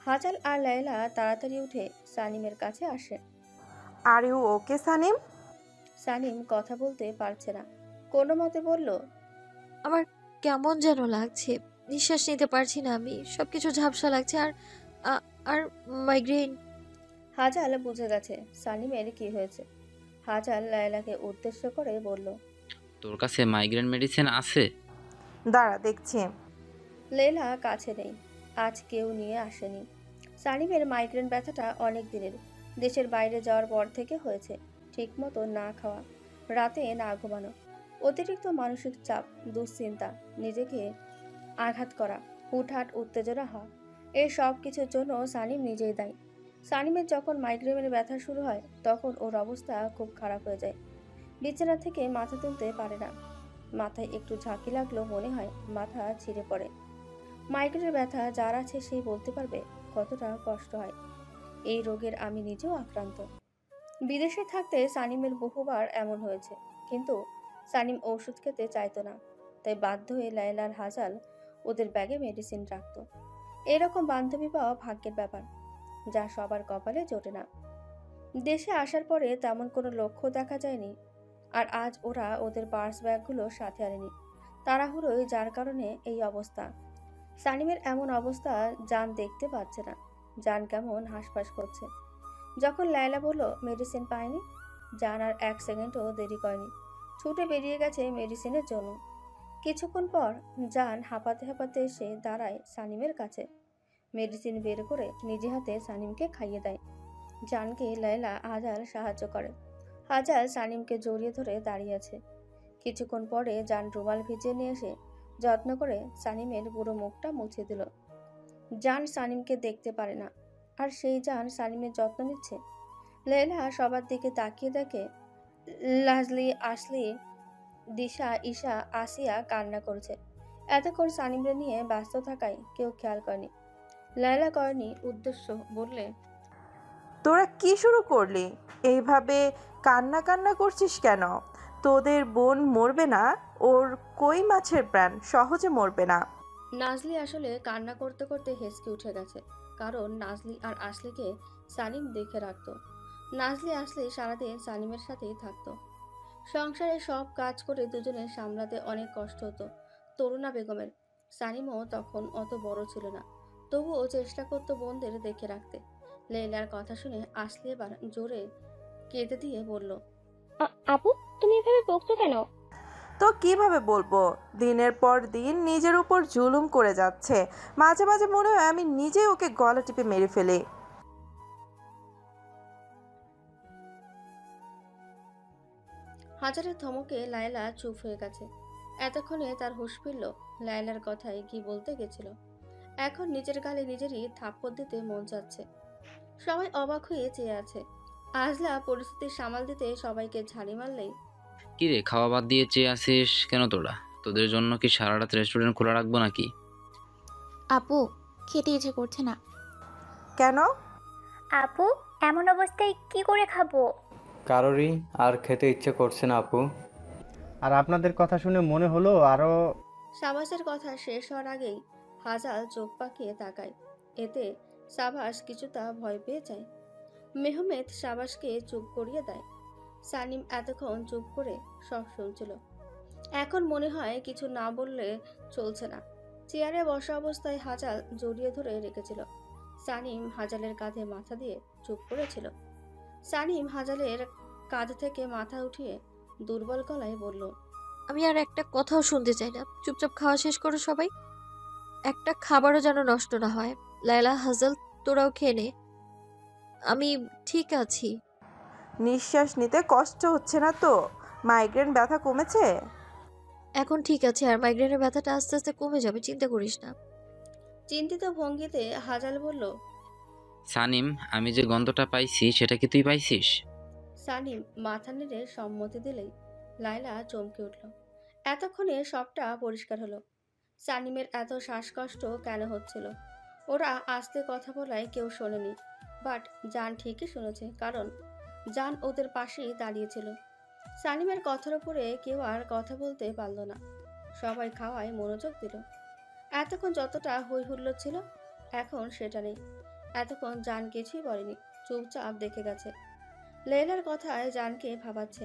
S1: হাজাল আর লায়লা তাড়াতাড়ি উঠে সানিমের কাছে আসে।
S4: Are you okay Sanim?
S1: Sanim কথা বলতে পারছে না, কোনো মতে বলল,
S5: আমার কেমন যেন লাগছে, নিঃশ্বাস নিতে পারছি না আমি, সবকিছু ঝাপসা লাগছে। আর আর মাইগ্রেন।
S1: হাজাল বুঝে গেছে সানিমের কি হয়েছে। হাজাল লায়লাকে উদ্দেশ্য করে বলল,
S6: তোর কাছে মাইগ্রেন মেডিসিন আছে?
S4: দাঁড়া দেখছি।
S1: লেলা কাছে নেই, আজ কেউ নিয়ে আসেনি। সানিমের মাইগ্রেন ব্যথাটা অনেক দিনের, দেশের বাইরে যাওয়ার পর থেকে হয়েছে। ঠিকমতো না খাওয়া, রাতে না ঘুমানো, অতিরিক্ত মানসিক চাপ, দুশ্চিন্তা, নিজেকে আঘাত করা, হুটহাট উত্তেজনা হওয়া, এই সব কিছুর জন্য সানিম নিজেই দায়ী। সানিমের যখন মাইগ্রেনের ব্যথা শুরু হয় তখন ওর অবস্থা খুব খারাপ হয়ে যায়। বিছানা থেকে মাথা তুলতে পারে না, মাথায় একটু ঝাঁকি লাগলেও মনে হয় মাথা ছিঁড়ে পড়ে। মাইগ্রেনের ব্যথা যার আছে সেই বলতে পারবে কতটা কষ্ট হয়। এই রোগের আমি নিজেও আক্রান্ত। বিদেশে থাকতে সানিমের বহুবার এমন হয়েছে, কিন্তু সানিম ওষুধ খেতে চাইতো না, তাই বাধ্য হয়ে লায়লার হাজাল ওদের ব্যাগে মেডিসিন রাখতো। এরকম বান্ধবী পাওয়া ভাগ্যের ব্যাপার, যা সবার কপালে জোটে না। দেশে আসার পরে তেমন কোনো লক্ষ্য দেখা যায়নি, আর আজ ওরা ওদের পার্স ব্যাগগুলো সাথে আনেনি। তাড়াহুড়োয়, যার কারণে এই অবস্থা। সানিমের এমন অবস্থা জান দেখতে পাচ্ছে না। জান কেমন হাঁসফাঁস করছে। যখন লায়লা বলল মেডিসিন পায়নি, জান আর 1 সেকেন্ডও দেরি করেনি, ছুটে বেরিয়ে গেছে মেডিসিনের জন্য। কিছুক্ষণ পর জান হাঁপাতে হাঁপাতে এসে দাঁড়ায় সানিমের কাছে। মেডিসিন বের করে নিজে হাতে সানিমকে খাইয়ে দেয়। জানকে লায়লা আজাল সাহায্য করে। আজাল সানিমকে জড়িয়ে ধরে দাঁড়িয়ে আছে। কিছুক্ষণ পরে জান রুমাল ভিজিয়ে নিয়ে এসে যত্ন করে সানিমের পুরো মুখটা মুছে দিল। জান সানিমকে দেখতে পারে না, আর সেই জান সানিমের যত্ন নিচ্ছে। লায়লা সবার দিকে তাকিয়ে দেখে লাজলি, আসলি, দিশা, ঈশা, আসিয়া কান্না করছে। এতক্ষণ সানিমরে নিয়ে ব্যস্ত থাকায় কেউ খেয়াল করেনি। লায়লা করেনি উদ্দেশ্য বললে,
S4: তোরা কি শুরু করলি? এইভাবে কান্না কান্না করছিস কেন? তোদের বোন মরবে না? ওর কই মাছের প্রাণ সহজে মরবে না।
S1: নাজলি আসলে কান্না করতে করতে হেসকে উঠে গেছে, কারণ নাজলি আর আসলিকে সানিম দেখে রাখতো। নাজলি আসলে সারাদিন সানিমের সাথেই থাকতো। সংসারে সব কাজ করে দুজনে সামলাতে অনেক কষ্ট হতো তরুণা বেগমের। সানিমও তখন অত বড় ছিল না, তবুও চেষ্টা করতো বোনদের দেখে রাখতে। লেইলার কথা শুনে আসলে এবার জোরে কেঁদে দিয়ে বলল,
S13: আপু, তুমি এভাবে বকছো কেন?
S4: তো কিভাবে বলবো? দিনের পর দিন নিজের উপর জুলুম করে যাচ্ছে। মাঝে মাঝে মনে হয় আমি নিজেই ওকে গলা টিপে মেরে ফেলি।
S1: হাজারের ধমকে লায়লা চুপ হয়ে গেছে। এতক্ষণে তার হুঁশ ফিরল লায়লার কথায় কি বলতে গেছিল। এখন নিজের গালে নিজেরই থাপ্পড় দিতে মন যাচ্ছে। সবাই অবাক হয়ে চেয়ে আছে। আজলা পরিস্থিতি সামাল দিতে সবাইকে ঝাড়ি মারলেই,
S6: কিরে, খাওয়া বাদ দিয়ে চেয়ে আসিস কেন তোরা? তোদের জন্য কি সারা রাত রেস্টুরেন্ট খোলা রাখবো নাকি?
S16: আপু, খেতে ইচ্ছে করছে না।
S4: কেন?
S13: আপু, এমন অবস্থায় কি করে খাবো?
S7: কারোরই আর খেতে ইচ্ছে করছে না আপু।
S8: আর আপনাদের কথা শুনে মনে হলো আরও।
S1: সাবাসের কথা শেষ হওয়ার আগেই হাজাল চোখ পাকিয়ে তাকায়। এতে সাবাস কিছুটা ভয় পেয়ে যায়। মেহমেদ সাবাসকে চুপ করিয়ে দেয়। সানিম এতক্ষণ চুপ করে সব শুনছিল। এখন মনে হয় কিছু না বললে চলছে না। চেয়ারে বসা অবস্থায় হাজাল জড়িয়ে ধরে রেখেছিল। সানিম হাজালের কাঁধে মাথা দিয়ে চুপ করেছিল। সানিম হাজালের কাঁধ থেকে মাথা উঠিয়ে দুর্বল গলায় বলল,
S5: আমি আর একটা কথাও শুনতে চাই না। চুপচাপ খাওয়া শেষ করো সবাই। একটা খাবারও যেন নষ্ট না হয়। লায়লা, হাজাল, তোরাও খেয়ে নে। আমি ঠিক আছি।
S4: নিঃশ্বাস নিতে কষ্ট হচ্ছে না তো? মাইগ্রেন ব্যথা কমেছে?
S5: এখন ঠিক আছে, আর মাইগ্রেনের ব্যথাটা আস্তে আস্তে কমে যাবে, চিন্তা করিস না।
S1: চিন্তিত ভঙ্গিতে হাজাল বলল,
S6: সানিম, আমি যে গন্ধটা পাইছি সেটা কি তুই পাইছিস?
S1: সানিম মাথা নেড়ে সম্মতি দিলেই লায়লা চমকে উঠল। এতক্ষণে সবটা পরিষ্কার হলো। সানিমের এত শ্বাসকষ্ট কেন হচ্ছিল। ওরা আস্তে কথা বলায় কেউ শোনেনি, বাট জান ঠিকই শুনেছে, কারণ জান ওদের পাশেই দাঁড়িয়েছিল। সানিমের কথার উপরে কেউ আর কথা বলতে পারল না। সবাই খাওয়ায় মনোযোগ দিল। এতক্ষণ যতটা হই হুল্লোড় ছিল, এখন সেটা নেই। এতক্ষণ জান কিছুই বলেনি, চুপচাপ দেখে গেছে। লেলার কথায় জানকে ভাবাচ্ছে।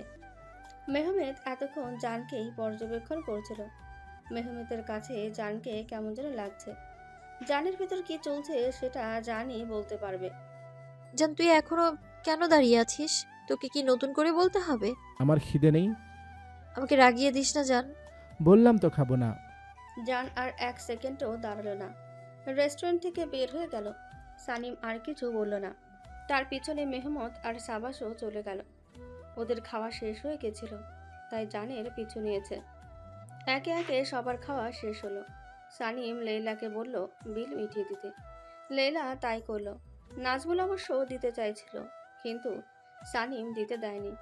S1: মেহমেদ এতক্ষণ জানকেই পর্যবেক্ষণ করছিল। মেহমেদের কাছে জানকে কেমন যেন লাগছে। জানের ভিতর কি চলছে সেটা জানই বলতে পারবে।
S5: জান, তুই এখনো কেন দাঁড়িয়ে আছিস? তোকে কি নতুন করে বলতে হবে?
S3: আমার খিদে নেই।
S5: আমাকে রাগিয়ে দিস না জান।
S3: বললাম তো খাবো না।
S1: জান আর 1 সেকেন্ডও দাঁড়ালো না, রেস্টুরেন্ট থেকে বের হয়ে গেল। সানিম আর কিছু বলল না। তার পিছনে মেহমত আর সাবাসও চলে গেল। ওদের খাওয়া শেষ হয়ে গেছিল, তাই জানের পিছু নিয়েছে। একে একে সবার খাওয়া শেষ হলো। সানিম লেইলাকে বলল বিল মিটিয়ে দিতে। লেইলা তাই করল। নাজমুল অবশ্য দিতে চাইছিল, কিন্তু সানিম দিতে দেয়নি।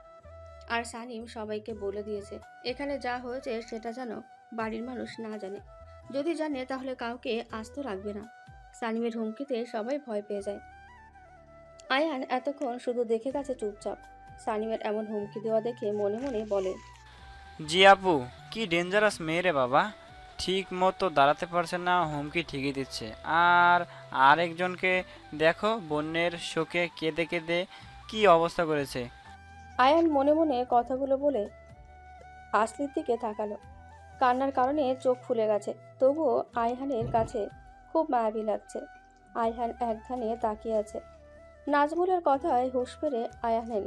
S1: আর সানিম সবাইকে বলে দিয়েছে এখানে যা হয়েছে সেটা যেন বাড়ির মানুষ না জানে। যদি জানে তাহলে কাউকে আস্ত রাখবে না। সানিমের হুমকিতে সবাই ভয় পেয়ে যায়। আয়ান এতক্ষণ শুধু দেখে গেছে চুপচাপ। সানিমের এমন হুমকি দেওয়া দেখে মনে মনে বলে,
S17: জি আপু, কি ডেঞ্জারাস মেয়ে রে বাবা। ঠিক মতো দাঁড়াতে পারছে না, হুমকি ঠিকই দিচ্ছে। আর আরেকজনকে দেখো, বন্যের শোকে কেঁদে কেঁদে কি অবস্থা করেছে।
S18: আয়ান মনে মনে কথাগুলো বলে আসলির দিকে তাকালো। কান্নার কারণে চোখ ফুলে গেছে, তবুও আয়হানের কাছে খুব মায়াবী লাগছে। আয়হান একধানে তাকিয়ে আছে। নাজমুলের কথায় হুঁশ ফেরে আয়ানের